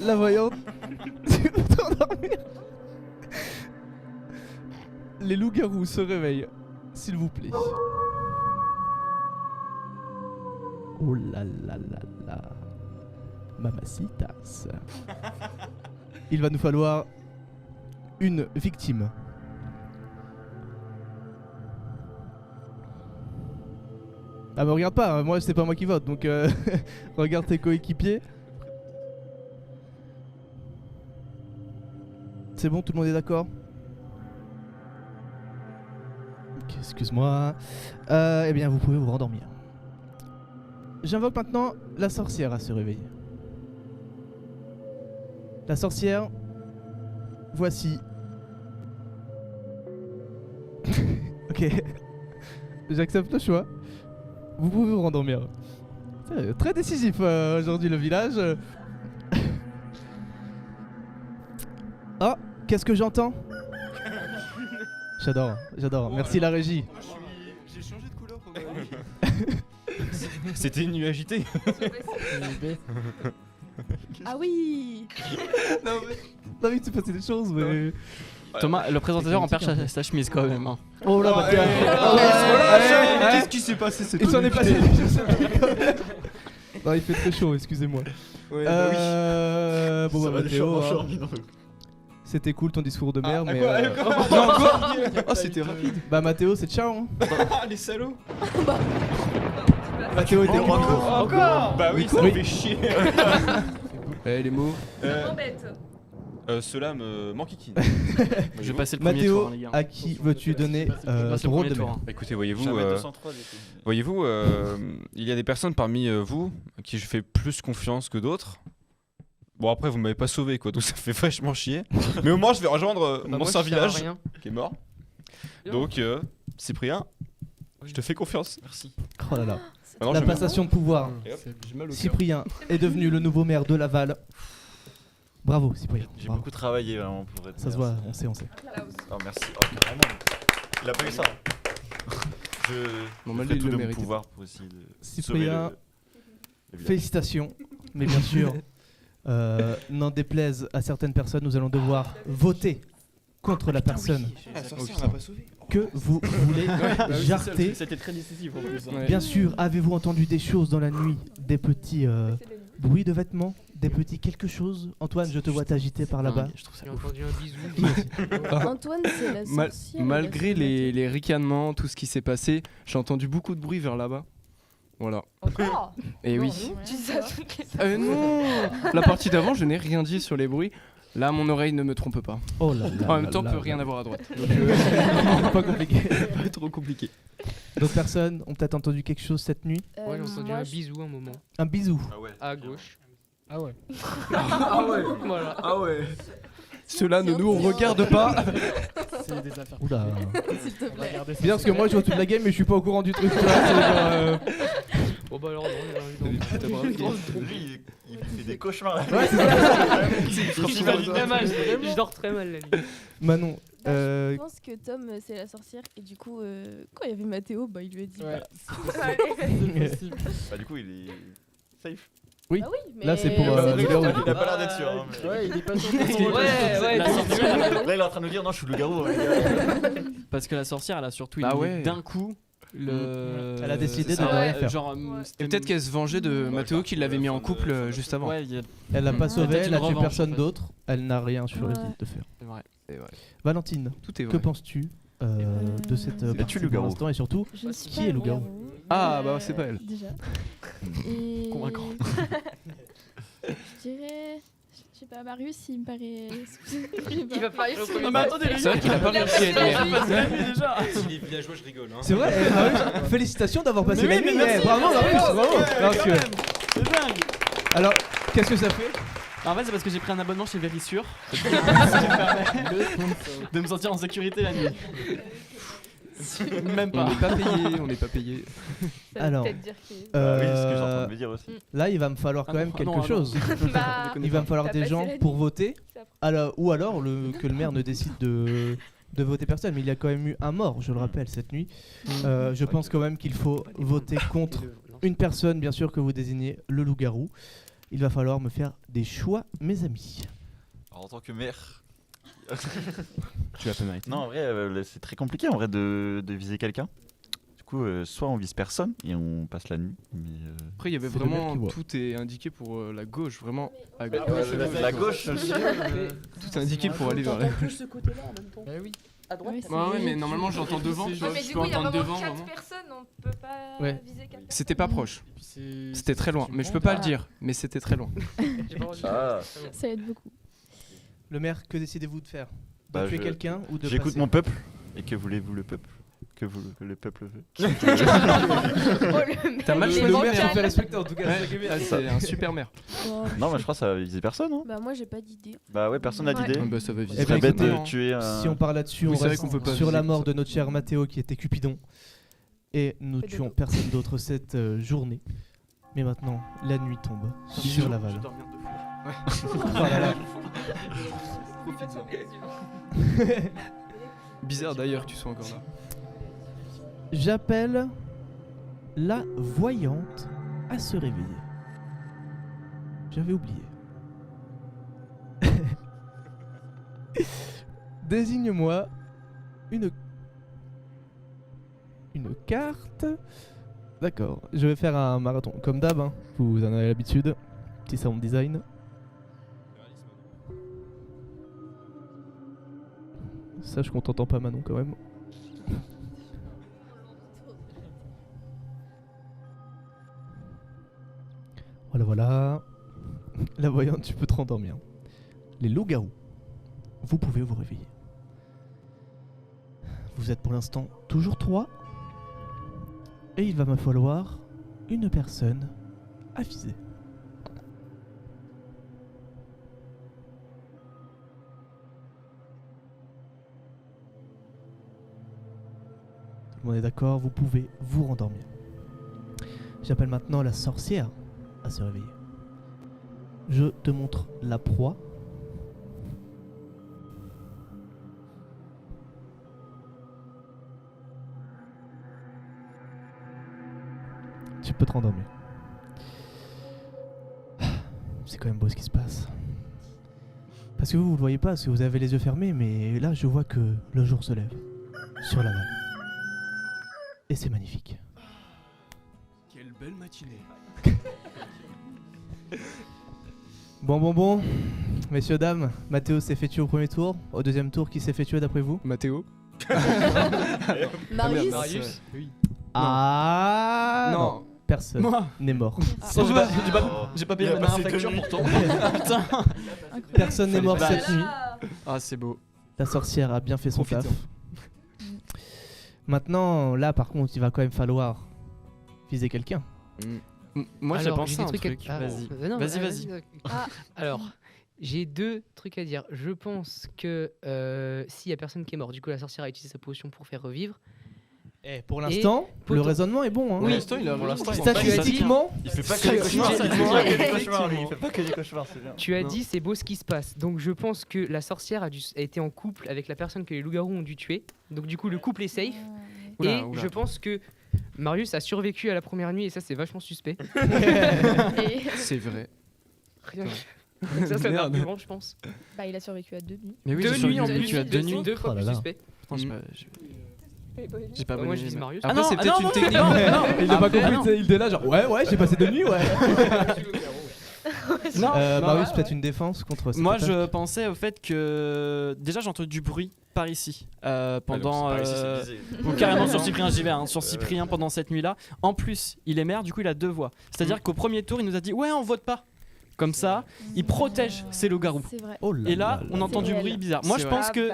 La voyante, tu peux t'endormir. Les loups-garous se réveillent, s'il vous plaît. Oh là là là là. Mamacitas. Il va nous falloir une victime. Ah mais regarde pas, moi c'est pas moi qui vote, donc regarde tes coéquipiers. C'est bon, tout le monde est d'accord? Ok, excuse-moi. Eh bien, vous pouvez vous rendormir. J'invoque maintenant la sorcière à se réveiller. La sorcière, voici. Ok, Ok. J'accepte le choix. Vous pouvez vous rendormir. C'est très décisif aujourd'hui le village. Oh, qu'est-ce que j'entends? J'adore. Merci la régie. J'ai changé de couleur pour C'était une nuit agitée. Ah oui. Non mais il s'est passé des choses mais... Thomas, le présentateur en perd sa chemise quand même. Hein. Oh là bah tiens. Qu'est-ce qui s'est passé cette Il s'en est passé. Non il fait très chaud, excusez-moi. Ouais, bah Bon bah Mathéo, c'était cool ton discours de merde mais... Non, quoi? Oh, c'était rapide. Bah Mathéo c'est ciao hein. Ah les salauds. Mathéo était Encore. Bah oui, ça me fait chier. Eh les mots. Cela me manquiquine. Je vais passer le premier tour, Mathéo, hein, les gars. à qui veux-tu donner passe le ton rôle premier de tour, merde? hein. Écoutez, Jamais 203 du coup. il y a des personnes parmi vous à qui je fais plus confiance que d'autres. Bon après vous m'avez pas sauvé quoi, donc ça fait vachement chier. Mais au moins je vais rejoindre mon ancien village qui est mort. Donc Cyprien, je te fais confiance. Merci. Oh là là. Maintenant, La je passation de pouvoir. J'ai mal au cœur. Cyprien est devenu le nouveau maire de Laval. Bravo Cyprien. J'ai Bravo. beaucoup travaillé vraiment pour être. Ça se voit, on sait. Oh merci. Oh, carrément. Il a pas eu ça. Je Normalement, fais il tout le de mon méritait. pouvoir pour essayer de Cyprien, sauver le village. félicitations. Mais bien sûr, n'en déplaise à certaines personnes, nous allons devoir voter contre la personne que vous voulez jarter. C'était très décisif en plus. Ouais. Bien sûr, avez-vous entendu des choses dans la nuit? Des petits bruits de vêtements? Des petits quelque chose? Antoine, je te vois t'agiter par là-bas. Je trouve ça J'ai ouf. entendu un bisou. Antoine, c'est la sorcière. Malgré les ricanements, tout ce qui s'est passé, j'ai entendu beaucoup de bruit vers là-bas. Voilà. Encore. Et oui. Tu dis ça toutes les Non. La partie d'avant, je n'ai rien dit sur les bruits. Là, mon oreille ne me trompe pas. Oh là là. En même temps, là peut là rien là. avoir à droite. Pas compliqué. Pas trop compliqué. D'autres personnes ont peut-être entendu quelque chose cette nuit? Ouais, j'ai entendu un bisou un moment. Un bisou. Ah ouais. À gauche. Ah ouais. Ah ouais. Voilà. Ah ouais. Cela ne nous regarde pas. C'est des affaires. Oula. S'il te plaît. C'est bien parce que moi je joue toute la game mais je suis pas au courant du truc. Tu vois, c'est genre, Bon bah alors non, Lui, il fait des cauchemars. Ouais, c'est ça. je dors très mal la nuit. Manon. Je pense que Tom, c'est la sorcière. Et du coup, quand il y avait Mathéo, bah, il lui a dit. Ouais. Bah du coup, il est safe. Oui. Bah oui, mais Là, c'est pour, c'est Loup-garou. justement- Il a pas l'air d'être sûr. Hein, mais- Ouais, il est pas sûr. La sorcière, Là, il est en train de nous dire non, je suis le loup-garou. hein, les gars. parce que la sorcière, elle a surtout Bah éliminé ouais. d'un coup le. Elle a décidé c'est de ça, rien faire. Genre, Et peut-être qu'elle se vengeait de Mathéo qui l'avait mis en couple juste avant. Ouais, Elle l'a pas sauvé, Peut-être elle a une tué revanche, personne en fait. d'autre. Elle n'a rien choisi Ouais. de faire. c'est vrai. C'est vrai. Valentine, Tout est que vrai. penses-tu de cette Il a partie tué pour loup-garou. l'instant et surtout Je ne suis qui pas est loup-garou? Ah, bah, c'est pas elle. Déjà. Et... Convaincant. Je dirais. Je sais pas, Marius, il me paraît. Il va pas réussir. Non, mais attendez, C'est vrai qu'il a pas réussi à être Si les villageois, je rigole. Hein. C'est vrai, Marius, félicitations d'avoir passé Mais la oui, mais nuit. merci, Bravo, merci, Marius, bravo. ouais, Parce quand que- même. C'est dingue. Alors, qu'est-ce que ça fait? En fait, c'est parce que j'ai pris un abonnement chez Vérissure. Ce qui me permet de me sentir en sécurité la nuit. Même On pas. n'est pas payé, on n'est pas payé. Ça veut Alors, peut-être dire qu'il est- Ah oui, c'est ce que j'ai en train de me dire aussi. Là, il va me falloir quand Ah même non, quelque ah non. chose. Bah, Il va me falloir T'as des passé gens la nuit. pour voter, C'est après. ou alors que le maire ne décide de voter personne. Mais il y a quand même eu un mort, je le rappelle, cette nuit. Je pense quand même qu'il faut voter contre une personne, bien sûr, que vous désignez le loup-garou. Il va falloir me faire des choix, mes amis. Alors, en tant que maire. Tu l'as pas mérité. Non, en vrai, c'est très compliqué en vrai de viser quelqu'un. Du coup, soit on vise personne et on passe la nuit. Mais Après, il y avait C'est le maire vraiment qui voit. tout est indiqué pour la gauche, vraiment. À Ouais, gauche. la gauche. Tout est indiqué pour aller vers la gauche. ce côté-là en même temps. Bah oui. À droite. Ouais, c'est Ouais, ouais, mais logique. normalement, j'entends devant. Tu vois, Ouais, mais je du peux coup, il y a entendre vraiment devant. 4 vraiment. personnes, on peut pas Ouais. viser 4 personnes. C'était pas proche. Et puis c'est- C'était très loin, mais je peux pas le dire. Mais c'était très loin. Ah, Ça aide beaucoup. Le maire, que décidez-vous de faire? De Bah, tuer je- quelqu'un ou de j'écoute passer mon peuple. Et que voulez-vous le peuple? que le peuple veut. T'as mal Les choisi. maire, Le il fait respecter en tout cas. c'est un super maire. Non, mais je crois que ça va viser personne. Hein. Bah moi j'ai pas d'idée. Bah ouais, personne n'a Ouais. d'idée. Bah ça va Ce viser. Eh ben, serait bête de écoutez, tuer un. Si on parle là-dessus, Oui, on c'est vrai reste qu'on peut pas sur la viser mort comme ça. de notre cher Mathéo qui était Cupidon. Et nous Pédodo. tuons personne d'autre cette journée. Mais maintenant, la nuit tombe sur Laval. Oh là là. Bizarre d'ailleurs que tu sois encore là. J'appelle la voyante à se réveiller. J'avais oublié. Désigne-moi une carte. D'accord, je vais faire un marathon comme d'hab, hein. Vous en avez l'habitude. Petit sound design. Sache qu'on t'entend pas, Manon, quand même. Voilà, voilà. La voyante, tu peux te rendormir. Les loups-garous, vous pouvez vous réveiller. Vous êtes pour l'instant toujours 3. Et il va me falloir une personne à viser. Tout le monde est d'accord, vous pouvez vous rendormir. J'appelle maintenant la sorcière à se réveiller. Je te montre la proie. Tu peux te rendormir. C'est quand même beau ce qui se passe. Parce que vous le voyez pas, parce que vous avez les yeux fermés, mais là je vois que le jour se lève sur la Laval. Et c'est magnifique. Quelle belle matinée. Bon. Messieurs, dames, Mathéo s'est fait tuer au premier tour. Au deuxième tour, qui s'est fait tuer d'après vous? Mathéo. Marius. Marius. Oui. Ah Non. Personne Moi. n'est mort. J'ai pas payé Il a ma passé facture 2 nuits. pourtant. Putain. Personne n'est mort Fallait cette nuit. Ah, c'est beau. La sorcière a bien fait son taf. Profites-en. Maintenant, là par contre, il va quand même falloir viser quelqu'un. Moi, j'ai Alors, pensé des à un trucs truc. Ah, Vas-y. non, Vas-y. Alors, j'ai 2 trucs à dire. Je pense que s'il y a personne qui est mort, du coup la sorcière a utilisé sa potion pour faire revivre. Et pour l'instant, le potent- raisonnement est bon. Hein. Pour l'instant, il a Statistiquement, Il fait pas que des cauchemars, c'est bien. Il fait pas que des cauchemars, lui. Il fait pas que des cauchemars, c'est bien. Tu as Non. dit c'est beau ce qui se passe. Donc je pense que la sorcière a été en couple avec la personne que les loups-garous ont dû tuer. Donc du coup le couple est safe. Oula, Et oula. je pense que Marius a survécu à la première nuit et ça c'est vachement suspect. Et C'est vrai. Rien. Donc ça c'est un Merde. argument je pense. bah il a survécu à 2 nuits. Mais oui, 2 j'ai nuits en survécu plus, à 2 nuits. 2 fois Oh là plus là. suspect. Putain, j'ai pas Moi abonné je vise les- Marius. Après, c'est peut-être une technique. non, il n'a pas après, compris. non. Il était là, genre ouais, j'ai passé 2 nuits, ouais. Non, Marius, non. peut-être une défense contre cette Moi, attaque. je pensais au fait que déjà j'ai entendu du bruit par ici pendant ou carrément sur Cyprien j'y vais sur Cyprien pendant cette nuit-là. En plus, il est maire, du coup il a 2 voix. C'est-à-dire qu'au premier tour, il nous a dit ouais, on vote pas. Comme ça, il protège ses loups-garous. C'est vrai. Oh là Et là, on entend du réel. bruit bizarre. Moi, C'est je vrai. pense que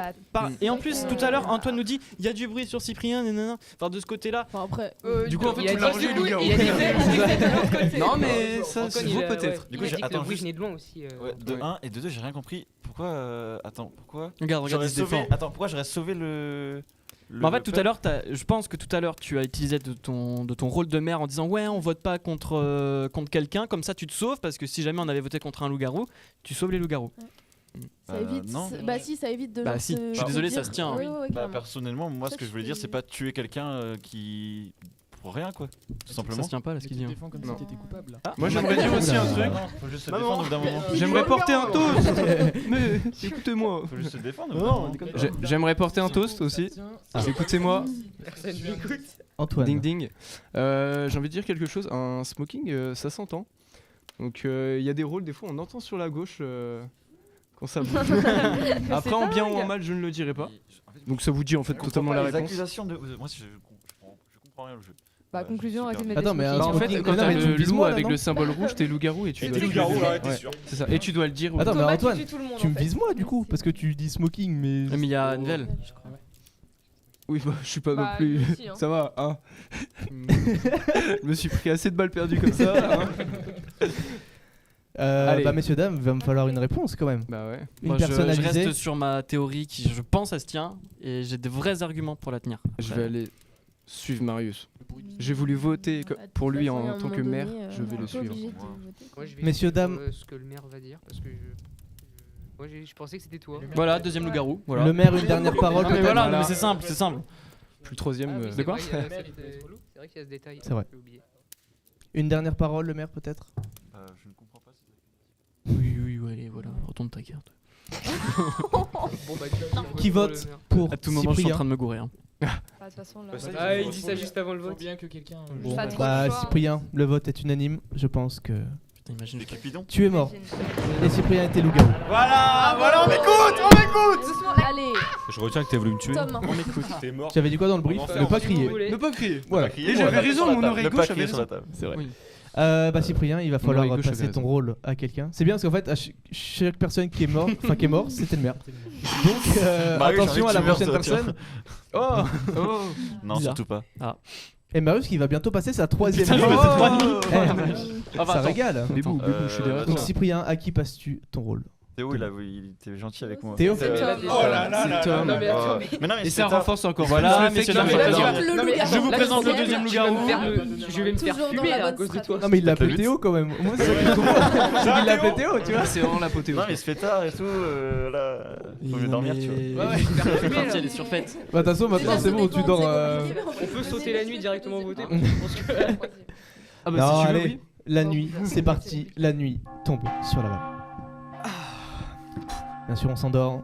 et en plus, tout à l'heure, Ah. Antoine nous dit il y a du bruit sur Cyprien, nanana. Enfin, de ce côté-là. Enfin, après. Du coup, en fait, il a tu dit l'as que revu, le le bruit- loup-garou. il a dit que de l'autre côté. Non, mais ça Antoine, se il vaut a- peut-être. ouais, Du il coup, a dit que le attends, bruit juste- venait de loin aussi. Ouais, de 1 et de 2, j'ai rien compris. Pourquoi pourquoi Regarde, j'aurais il se sauvé. défend. Attends, pourquoi j'aurais sauvé le. Bah, en fait, tout à l'heure, je pense que tout à l'heure, tu as utilisé de ton rôle de maire en disant ouais, on vote pas contre quelqu'un, comme ça tu te sauves parce que si jamais on avait voté contre un loup-garou, tu sauves les loups-garous. Ça évite. non. Bah si, ça évite de. Bah genre si, se- je suis désolé, se ça dire- se tient, Ouais, oui. ouais, Bah, carrément. personnellement, moi, Ça, ce que je je voulais dire, suis- c'est pas tuer quelqu'un qui. Pour rien, quoi. Tout simplement. Ça se tient pas là ce Mais qu'il tu dit. te défends comme Non. si t'étais coupable. là. Moi, j'aimerais dire aussi un truc. Faut juste se Maman. défendre au bout d'un moment. J'aimerais porter un toast. Mais écoutez-moi. Faut juste se défendre. Non, j'aimerais porter un toast aussi. Écoutez-moi. Personne n'écoute. Antoine. Ding ding. J'ai envie de dire quelque chose. Un smoking, ça s'entend. Donc il y a des rôles, des fois on entend sur la gauche quand ça bouge. Après en bien ou en mal, je ne le dirai pas. Donc ça vous dit en fait totalement la Les réponse. accusations de. Moi, je comprends rien le jeu. Bah Ouais, conclusion, super. arrêtez de mettre Attends, des mais smoking Bah, en sur fait, le quand non, t'as mais tu le vises loup moi, là, avec non le symbole rouge, t'es loup-garou et tu dois le dire. Ouais, c'est ça. Et tu dois le dire. Attends, mais Thomas, Antoine, tu tues tout le monde, tu en me fait. vises moi du coup parce que tu dis smoking, mais. Mais il y a Nvel. Oui, bah, je suis pas non Bah, plus. lui aussi, hein. Ça va, hein. Je me suis pris assez de balles perdues comme ça. Hein. Allez. Bah messieurs dames, il va me falloir une réponse quand même. Bah ouais. Une Moi, personnalisée. je reste sur ma théorie qui, je pense, elle se tient et j'ai de vrais arguments pour la tenir. Je vais aller suivre Marius. J'ai voulu voter pour lui en tant que maire. Je vais le suivre. Moi, je vais Messieurs, suivre, dames. ce que le maire va dire parce que moi je pensais que c'était toi. Voilà, deuxième loup-garou. Voilà. Le maire, une dernière parole Non, mais peut-être. voilà, mais c'est simple, c'est simple. Puis le troisième. Ah oui, de c'est quoi vrai, c'est vrai qu'il y a ce détail. C'est vrai. J'ai oublié. Une dernière parole, le maire peut-être. Je ne comprends pas. Oui, allez, voilà, retourne ta carte. Bon, bah, Qui vote pour À tout moment, je suis en Cyprien? train de me gourer. Hein. Bah, de toute façon, là. Ah, il dit ça juste avant le Faut vote. bien que quelqu'un. Bon, Pas trop bah de choix. Cyprien, le vote est unanime. Je pense que Putain, imagine, je Cupidon. tu es mort. Et Cyprien était loup-garou. Voilà, on m'écoute. Doucement, allez, Je retiens que t'as voulu me tuer. Tom. On m'écoute. T'es mort. J'avais dit quoi dans le brief? Ne pas crier. Ne pas crier. Voilà. Et j'avais raison, mon oreille gauche avait raison. C'est vrai. Oui. Bah Cyprien, il va Mon falloir oreille gauche passer avait ton raison. rôle à quelqu'un. C'est bien parce qu'en fait, à chaque personne qui est mort, c'était le maire. Donc Marius, attention à la j'ai envie que tu prochaine meurs, toi, personne. Oh, Non, Bizarre. surtout pas. Et Marius qui va bientôt passer sa troisième Putain, je nuit. me fais trois Eh, Enfin, ça attends. régale. Bébou, je suis derrière Donc toi. Cyprien, à qui passes-tu ton rôle? Théo, il était gentil avec moi. Théo? C'est Tom. Oh là là là là. Non, mais attends, mais- Mais non, mais Et ça c'est renforce encore. Voilà, plus le fait messieurs, que- dames, Tu vas Voilà. dire le Non, mais loup-garou. je vous présente le Là, deuxième c'est- loup-garou. Je vais me faire Toujours dans fumer la là à bonne cause de toi. stratégie. Non mais il l'a Peut-être appelé le Théo quand même. Moi c'est ça que je comprends. Il l'a appelé Théo, tu vois. C'est vraiment l'apothéose. Non, mais il se fait tard et tout. Là, faut mieux dormir, tu vois. Ouais. C'est parti, elle est surfaite. Bah de toute façon maintenant c'est bon, tu dors. On peut sauter la nuit directement voter. Ah Non, bah si tu veux, allez. oui. La nuit, c'est parti. La nuit tombe sur la vanne. Bien sûr, on s'endort.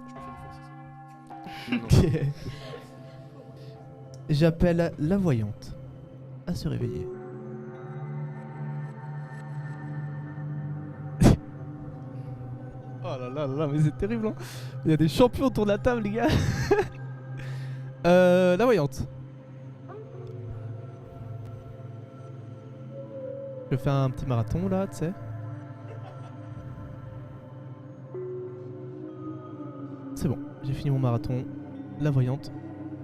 J'appelle la voyante à se réveiller. Oh là là là là, mais c'est terrible, hein. Il y a des champions autour de la table, les gars. La voyante. Je fais un petit marathon là, tu sais. C'est bon, j'ai fini mon marathon. La voyante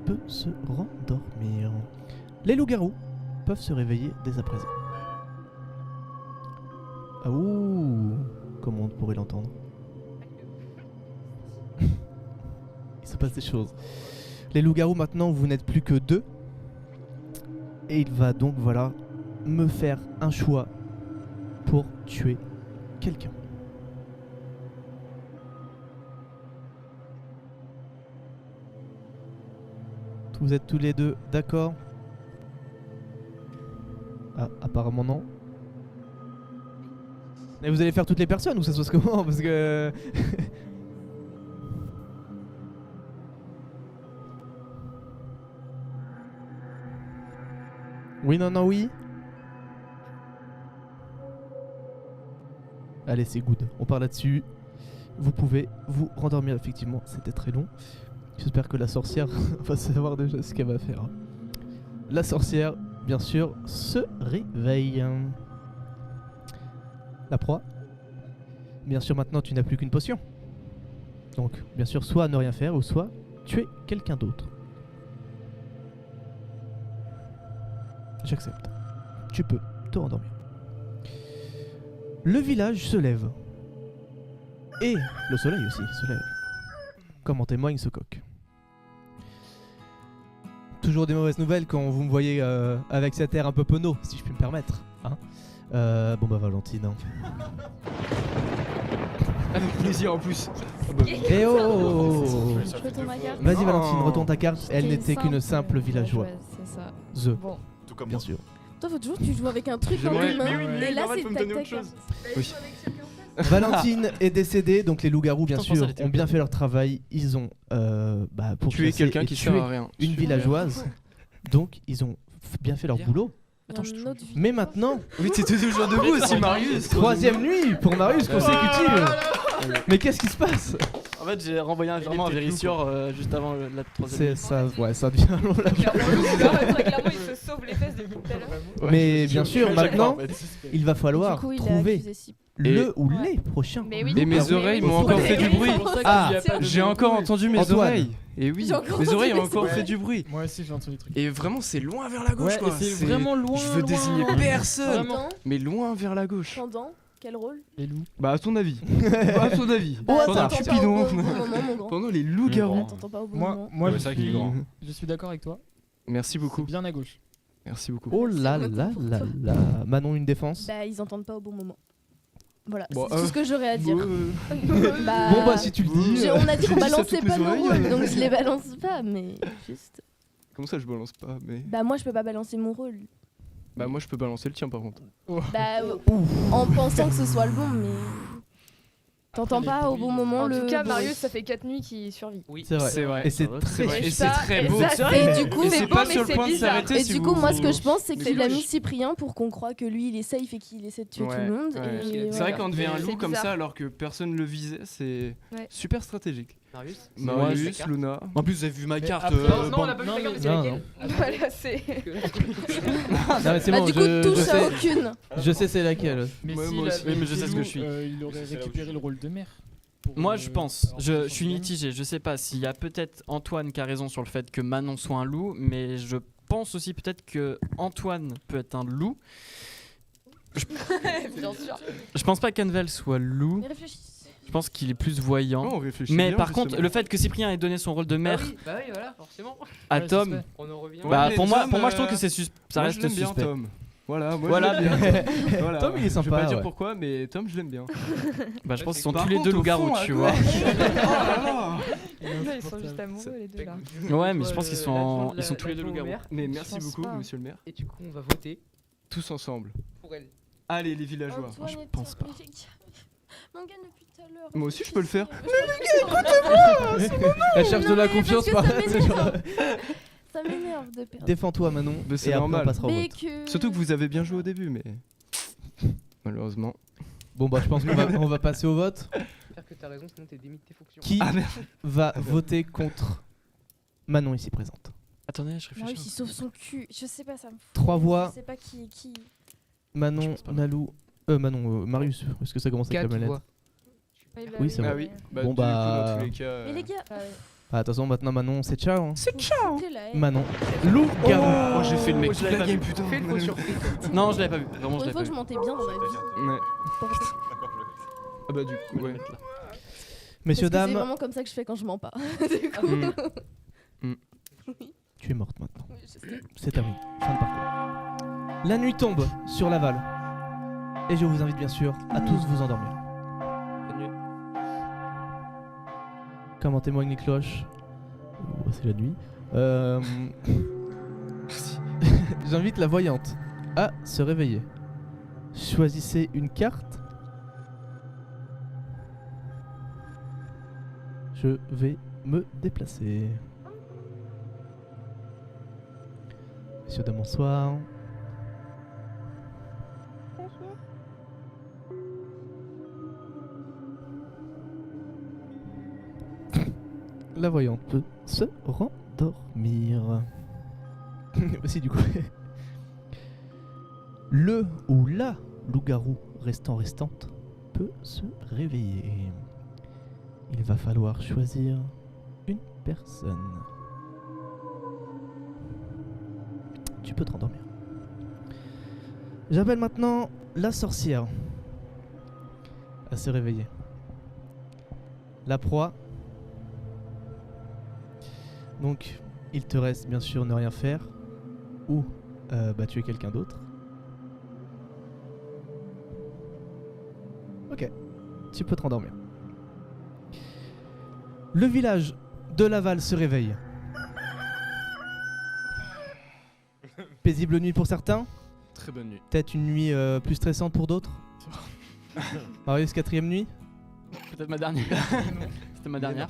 peut se rendormir. Les loups-garous peuvent se réveiller dès à présent. Ah ouh, comment on pourrait l'entendre? Il se passe des choses. Les loups-garous maintenant, vous n'êtes plus que 2. Et il va donc, voilà, me faire un choix pour tuer quelqu'un. Vous êtes tous les deux d'accord? Ah, apparemment non. Mais vous allez faire toutes les personnes ou ça se passe comment? Parce que... Oui, non, non, oui. Allez, c'est good. On part là-dessus. Vous pouvez vous rendormir, effectivement. C'était très long. J'espère que la sorcière va savoir déjà ce qu'elle va faire. La sorcière, bien sûr, se réveille. La proie. Bien sûr, maintenant, tu n'as plus qu'une potion. Donc, bien sûr, soit ne rien faire, ou soit tuer quelqu'un d'autre. J'accepte. Tu peux te rendormir. Le village se lève. Et le soleil aussi se lève. Comme en témoigne ce coq. Toujours des mauvaises nouvelles quand vous me voyez avec cet air un peu penaud, si je puis me permettre. Hein. Bon bah Valentine. Hein. Avec plaisir en plus. Eh oh, Je retourne ma carte. Vas-y Valentine, retourne ta carte. Elle C'était n'était qu'une simple villageoise. C'est ça. The, Bon. Tout comme bien moi. sûr. Toi, faut toujours que tu joues avec un truc dans J'aimerais- tes mains. mais oui, mais Et là, en fait, c'est faut me tac donner tac. autre chose. Oui. Valentine est décédée, donc les loups-garous, bien Putain, je sûr, pensais ont bien fait leur travail. Ils ont pour Tuer quelqu'un qui sert à rien. une villageoise. Donc ils ont bien fait leur boulot. Attends, je te Mais maintenant, Oui, t'étais toujours debout aussi, Marius. troisième nuit pour Marius consécutive. Mais qu'est-ce qui se passe? En fait, j'ai renvoyé un virement à Vérissure juste avant la troisième. C'est ça, ouais, ça devient long là. Clairement, il se sauve les fesses depuis tout à l'heure. Mais bien sûr, maintenant, il va falloir Du coup, il a trouver accusé Cyp. le ou les prochains. Mais oui. Et mes Mais oreilles oui, m'ont mais encore oui. fait du bruit. Ah, J'ai encore entendu mes Antoine. oreilles. Et oui, J'ai encore mes oreilles ont entendu encore ça. fait du bruit. Moi aussi, j'ai entendu des trucs. Et vraiment, c'est loin vers la gauche, Ouais, quoi. et c'est vraiment loin, Je veux loin. désigner personne, Pendant, mais loin vers la gauche. pendant, quel rôle? Les loups. Bah, à ton avis. À ton avis. Bah, Pendant t'entends pas au Cupidon. bon moment, mon grand. Pendant les loups-garous. T'entends pas au bon Moi, moment. moi Ouais, c'est vrai qu'il est grand. je suis d'accord avec toi. Merci beaucoup. Bien à gauche. Merci beaucoup. Oh là là là là. Manon, une défense. Bah, ils entendent pas au bon moment. Voilà, Bon, c'est tout ce que j'aurais à dire. Bah, Bon bah si tu le dis. on a dit j'ai qu'on dit ça balançait toutes pas mes nos oreilles. rôles, donc je les balance pas, mais juste. Comment ça, je balance pas mais... Bah, moi, je peux pas balancer mon rôle. Bah, moi, je peux balancer le tien, par contre. Bah, en pensant que ce soit le bon, mais. T'entends pas au bon moment En le. tout cas, bon. Marius, ça fait 4 nuits qu'il survit. Oui, C'est vrai. C'est vrai. Et c'est C'est vrai. très Et c'est très beau. Et ça, Et du coup, Et c'est c'est beau, pas mais sur le c'est point de bizarre. s'arrêter Et si du vous- coup, moi, ce que je pense, c'est C'est qu'il a louche. mis Cyprien pour qu'on croie que lui, il est safe et qu'il essaie de tuer tout le monde. Ouais. Et C'est vrai voilà. qu'on devait un C'est loup comme bizarre. ça alors que personne le visait, c'est Ouais. super stratégique. Marius. Marius, carte. Luna. En plus, vous avez vu ma carte. après- Non, on l'a pas vu, Non, ta carte, mais- mais c'est Non, laquelle Voilà, c'est. Non mais c'est Bah, bon, du coup, je touche à sais. aucune. Je sais c'est laquelle. Mais Ouais, s'il moi aussi. avait Oui, mais je sais été ce que loup, je suis. Il aurait Je sais là où je récupéré suis. le rôle de maire. pour, Moi, je pense, alors, je ça suis change rien. mitigé. Je sais pas s'il y a peut-être Antoine qui a raison sur le fait que Manon soit un loup, mais je pense aussi peut-être que Antoine peut être un loup. Bien sûr. Je pense pas qu'Anvel soit loup. Mais réfléchis. Je pense qu'il est plus voyant. Non, on réfléchit Mais bien, par contre, justement. le fait que Cyprien ait donné son rôle de maire Bah oui, voilà, forcément. à Ouais, ça se Tom, fait. On en revient. bah mais pour moi, Tom, je trouve que c'est ça Moi, reste je l'aime bien, suspect. Tom. Voilà, moi Voilà. je l'aime bien. Voilà. Tom, il est Je vais sympa, pas dire ouais. pourquoi, mais Tom, je l'aime bien. Bah je pense qu'ils sont Par tous les contre, deux au loups-garous, fond, tu à vois. gauche- Oh là là. Ils sont juste amoureux, les deux là. Ouais, mais je pense qu'ils sont, ils sont tous les deux l'adjoint au loups-garous. maire. Mais Je merci pense beaucoup, pas. monsieur le maire. Et du coup, on va voter Tous ensemble. pour elle. Allez, les villageois. Antoine je est pense pas. Mon gars, depuis tout à l'heure. Moi aussi, je peux le faire. Elle cherche de la Non, mais confiance parce par. que ça m'énerve. Ça m'énerve de perdre. Défends-toi Manon. Mais c'est et après, normal. on passera au Mais vote. que. Surtout que vous avez bien joué au début, mais malheureusement. Bon bah je pense on va passer au vote. J'espère que t'as raison, sinon t'es démis de tes fonctions. Qui Ah merde. va voter contre Manon ici présente? Attendez, je Marius, il réfléchis. sauve son cul. Je sais pas, ça me fout. 3 voix. Je sais pas qui est qui. Je Manon, pense pas. Nalou, Marius. Est-ce que ça commence avec la 4 manette? voix. Oui, c'est Ah vrai. oui. Bah, Bon, du coup, bah, dans tous les cas. Mais les gars, Ah, attention maintenant Manon, c'est ciao. Hein. foutez la haine. Manon, loup-garou. Oh, j'ai fait le mec je l'avais toute la pas game, vu. putain. Fais une fausse surprise. Non, je l'avais pas vu. Vraiment, Pour je une fois l'avais que pas je vu. montais bien dans ma vie. Ouais. Bordel. Ah bah du coup, ouais. Messieurs, Parce que c'est dames, vraiment comme ça que je fais quand je mens pas. Du coup. tu es morte maintenant. Oui, je sais. C'est terminé. Fin de parcours. La nuit tombe sur Laval. Et je vous invite bien sûr à tous vous endormir. Comme en témoignent les cloches. Oh, c'est la nuit. J'invite la voyante à se réveiller. Choisissez une carte. Je vais me déplacer. Messieurs, dames, bonsoir. La voyante peut se rendormir. Aussi du coup. Le ou la loup-garou restante peut se réveiller. Il va falloir choisir une personne. Tu peux te rendormir. J'appelle maintenant la sorcière à se réveiller. La proie. Donc, il te reste bien sûr ne rien faire ou tuer quelqu'un d'autre. Ok, tu peux te rendormir. Le village de Laval se réveille. Paisible nuit pour certains. Très bonne nuit. Peut-être une nuit plus stressante pour d'autres. Marius, 4ème nuit. Peut-être ma dernière. C'était ma dernière.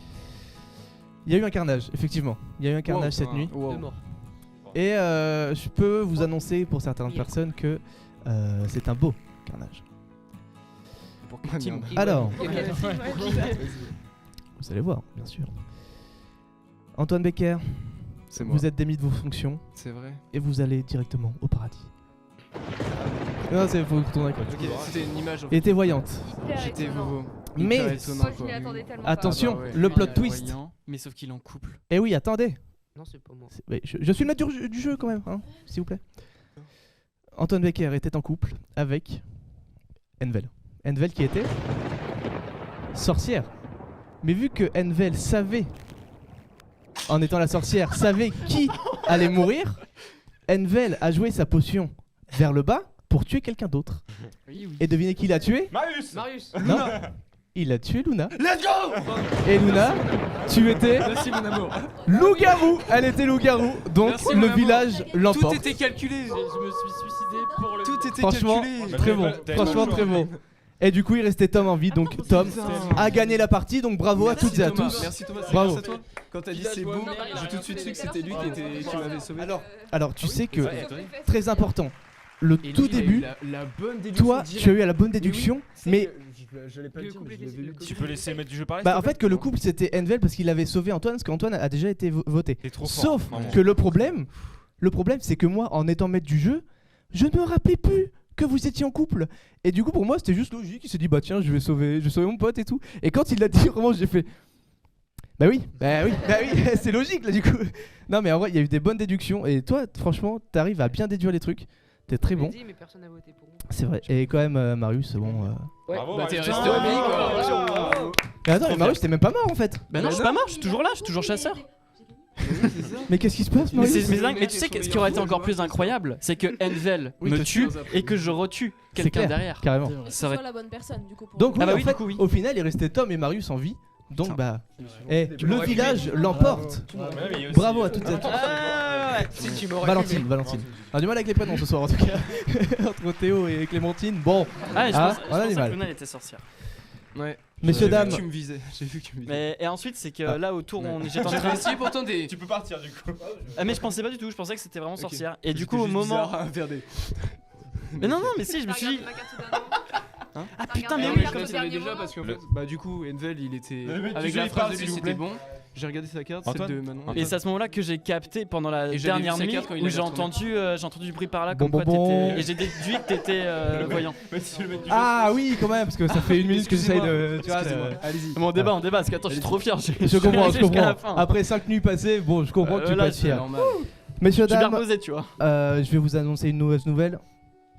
Il y a eu un carnage, effectivement. Il y a eu un carnage cette nuit. Deux morts. Et je peux vous annoncer pour certaines personnes que c'est un beau carnage. Pour Ah, quel team merde. Alors, Pour quel film, vous allez voir, bien sûr. Antoine Becker, C'est moi. vous êtes démis de vos fonctions C'est vrai. et vous allez directement au paradis. Non, c'est faut tourner avec moi. Ok, c'était une image en fait. Et t'es voyante. Hyper J'étais étonnant. vous. Mais Moi, je m'y attendais tellement pas. attention, Ah bah ouais. le plot Il est twist. voyant, mais sauf qu'il est en couple. Eh oui, attendez. Non, c'est pas moi. Mais je suis le maître du jeu quand même, hein, s'il vous plaît. Antoine Becker était en couple avec Envel. Envel qui était sorcière. Mais vu que Envel savait, en étant la sorcière, savait qui allait mourir, Envel a joué sa potion vers le bas pour tuer quelqu'un d'autre. Oui, oui. Et devinez qui l'a tué? Marius. Non, il a tué Luna. Let's go. Et Luna, tu étais Merci mon amour. loup-garou. Elle était loup-garou, donc Merci, le mon amour. village Tout l'emporte. était calculé. Je me suis suicidé pour le. Tout était Franchement, calculé. très bon. Franchement, très bon. Et du coup, il restait Tom en vie, donc Tom a gagné la partie, donc bravo à toutes et à tous. Merci Thomas, c'est Bravo. grâce à toi. Quand t'as dit c'est beau, j'ai tout de suite su que c'était lui qui m'avait sauvé. Alors, tu sais que, très important, le tout début, la bonne déduction. toi, tu as eu la bonne déduction, mais je l'ai pas dit, mais je l'avais eu. Tu peux laisser le maître du jeu parler? bah, en fait, que le couple c'était Envel parce qu'il avait sauvé Antoine, parce qu'Antoine a déjà été voté. T'es trop fort, Sauf vraiment. que le problème, c'est que moi, en étant maître du jeu, je ne me rappelais plus que vous étiez en couple. Et du coup, pour moi, c'était juste logique. Il s'est dit, bah tiens, je vais sauver mon pote et tout. Et quand il l'a dit, vraiment, j'ai fait. Bah oui, c'est logique là du coup. Non, mais en vrai, il y a eu des bonnes déductions. Et toi, franchement, t'arrives à bien déduire les trucs. T'es très bon. Dit, mais personne n'a voté pour moi. C'est vrai. Et quand même, Marius, bon. Ouais. Bravo, Bah t'es Marius. resté au pays quoi. Mais attends, mais Marius, t'es même pas mort en fait. Bah non, je suis pas mort, je suis toujours là, je suis toujours chasseur. Mais qu'est-ce qui se passe, Mais, Marius? mais tu sais que ce qui aurait été encore plus incroyable, c'est que Envel me tue et que je retue quelqu'un clair, derrière. Carrément. Que ce Ça aurait- soit la bonne personne, du coup. Pour Donc, moi. oui, bah en oui, fait, du coup, oui. au final, il restait Tom et Marius en vie. Donc, Putain. bah. Et le m'aurais village l'emporte. Bravo à toutes et à tous. Ah, ouais. Si tu m'aurais Valentine. On a du mal avec les prénoms ce soir en tout cas. Entre Théo et Clémentine. Bon, Ah, je Ah, pense, on a je du pense mal. que Luna, elle était sorcière. Ouais. messieurs, dames. J'ai vu que tu me visais. J'ai vu que tu me visais. Mais, et ensuite, c'est que Ah. là autour, j'étais en J'ai train. réussi pourtant des. Tu peux partir du coup. Ah, mais je pensais pas du tout, je pensais que c'était vraiment Ok. sorcière. Et du C'était coup, au juste moment. bizarre à faire des. Mais non, mais si, je me suis dit. Ma carte d'adoption. Ah putain, mais Ah Mais oui, oui, comme je le le savais dernier déjà mot. parce qu'en Le- fait, bah du coup, Envel il était Le mec du avec jeu, la il phrase parle, de s'il lui vous c'était plaît. bon. J'ai regardé sa carte, Antoine celle de Manon. Et c'est à ce moment-là que j'ai capté pendant la Et j'avais dernière vu sa nuit carte quand il où avait j'ai retourné. entendu du bruit par là Bon, comme quoi bon, bon. t'étais. Et j'ai déduit que t'étais voyant. Ah oui, quand même, parce que ça fait une minute que j'essaye de. Tu vois, Allez-y. Bon, on débat, parce qu'attends, je suis trop fier. je comprends, je Jusqu'à la comprends. fin. Après 5 nuits passées, bon, je comprends que tu peux là, être fier. Normal. Messieurs, Je suis dames, verbosé, tu vois. je vais vous annoncer une mauvaise nouvelle.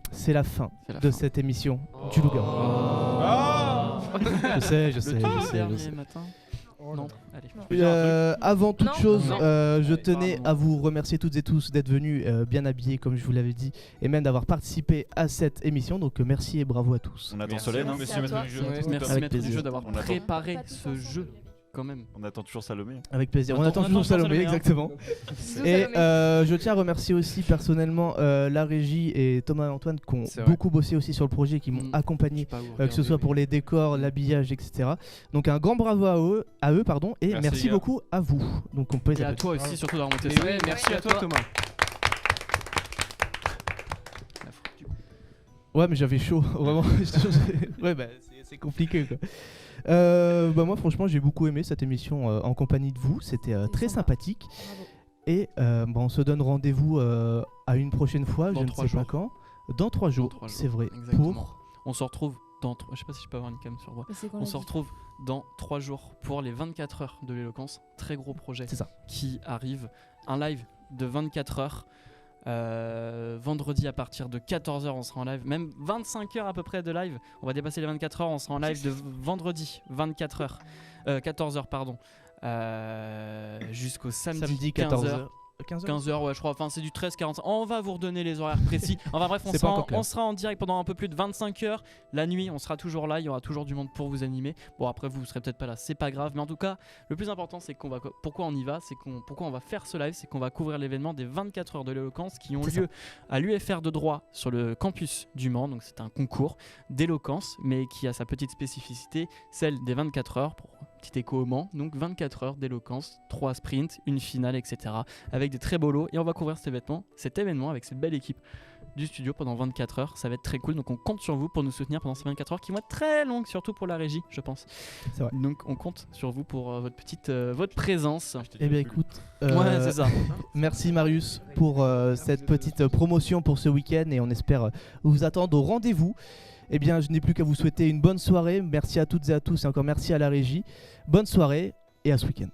C'est la fin C'est la de fin. cette émission du Loup-Garou. Je sais. Dernier matin. Non, allez. Avant toute Non. chose, Non. je tenais à vous remercier toutes et tous d'être venus bien habillés, comme je vous l'avais dit, et même d'avoir participé à cette émission. Donc merci et bravo à tous. On attend Solène, hein. Monsieur Merci à maître du toi. jeu. Merci Avec maître du plaisir. jeu d'avoir On attend. préparé Pas tout ce ensemble, jeu quand même. On attend toujours Salomé. Avec plaisir. On On attend attend toujours Salomé, Salomé, hein. exactement. Bisous, Et Salomé. je tiens à remercier aussi personnellement la régie et Thomas et Antoine qui ont C'est vrai. beaucoup bossé aussi sur le projet, qui m'ont Mm. accompagné, Pas où que ce regarder, soit pour les décors, l'habillage, etc. Donc un grand bravo à eux, pardon, et Merci, merci les gars. beaucoup à vous. Donc on peut les Et à applaudir. toi aussi, surtout d'avoir monté mais ça. ouais, merci à toi Thomas. Ouais, mais j'avais chaud, vraiment. Ouais, bah c'est compliqué quoi. Bah moi franchement j'ai beaucoup aimé cette émission en compagnie de vous, c'était très sympa. sympathique. Bravo. Et bah, on se donne rendez-vous à une prochaine fois, Dans je ne 3 sais pas jours. quand. Dans 3 jours, 3 jours, c'est vrai. exactement. Pour On se retrouve dans. Je sais pas si je peux avoir une cam sur moi. Mais c'est quand On la se vie. retrouve dans 3 jours pour les 24 heures de l'éloquence. Très gros projet C'est ça. qui arrive. Un live de 24 heures. Vendredi à partir de 14h on sera en live. Même 25 heures à peu près de live. On va dépasser les 24 heures. On sera en live de vendredi 24 heures. 14h pardon. Jusqu'au samedi 14h. 15h, ouais, je crois. Enfin, c'est du 13h45. On va vous redonner les horaires précis. Enfin, bref, C'est pas encore clair. on sera en direct pendant un peu plus de 25 heures. La nuit, on sera toujours là. Il y aura toujours du monde pour vous animer. Bon, après, vous serez peut-être pas là. C'est pas grave. Mais en tout cas, le plus important, c'est qu'on va. Pourquoi on y va, pourquoi on va faire ce live, c'est qu'on va couvrir l'événement des 24 heures de l'éloquence qui ont C'est lieu à l'UFR de droit sur le campus du Mans. Donc, c'est un concours d'éloquence, mais qui a sa petite spécificité, celle des 24 heures. Pour petit écho au Mans. Donc, 24 heures d'éloquence, 3 sprints, une finale, etc. Avec des très beaux lots, et on va couvrir cet événement avec cette belle équipe du studio pendant 24 heures. Ça va être très cool. Donc on compte sur vous pour nous soutenir pendant ces 24 heures qui vont être très longues, surtout pour la régie, je pense. C'est vrai. Donc on compte sur vous pour votre présence. Eh bien écoute, Ouais, c'est ça. merci Marius pour cette petite promotion pour ce week-end et on espère vous attendre au rendez-vous. Eh bien je n'ai plus qu'à vous souhaiter une bonne soirée. Merci à toutes et à tous et encore merci à la régie. Bonne soirée et à ce week-end.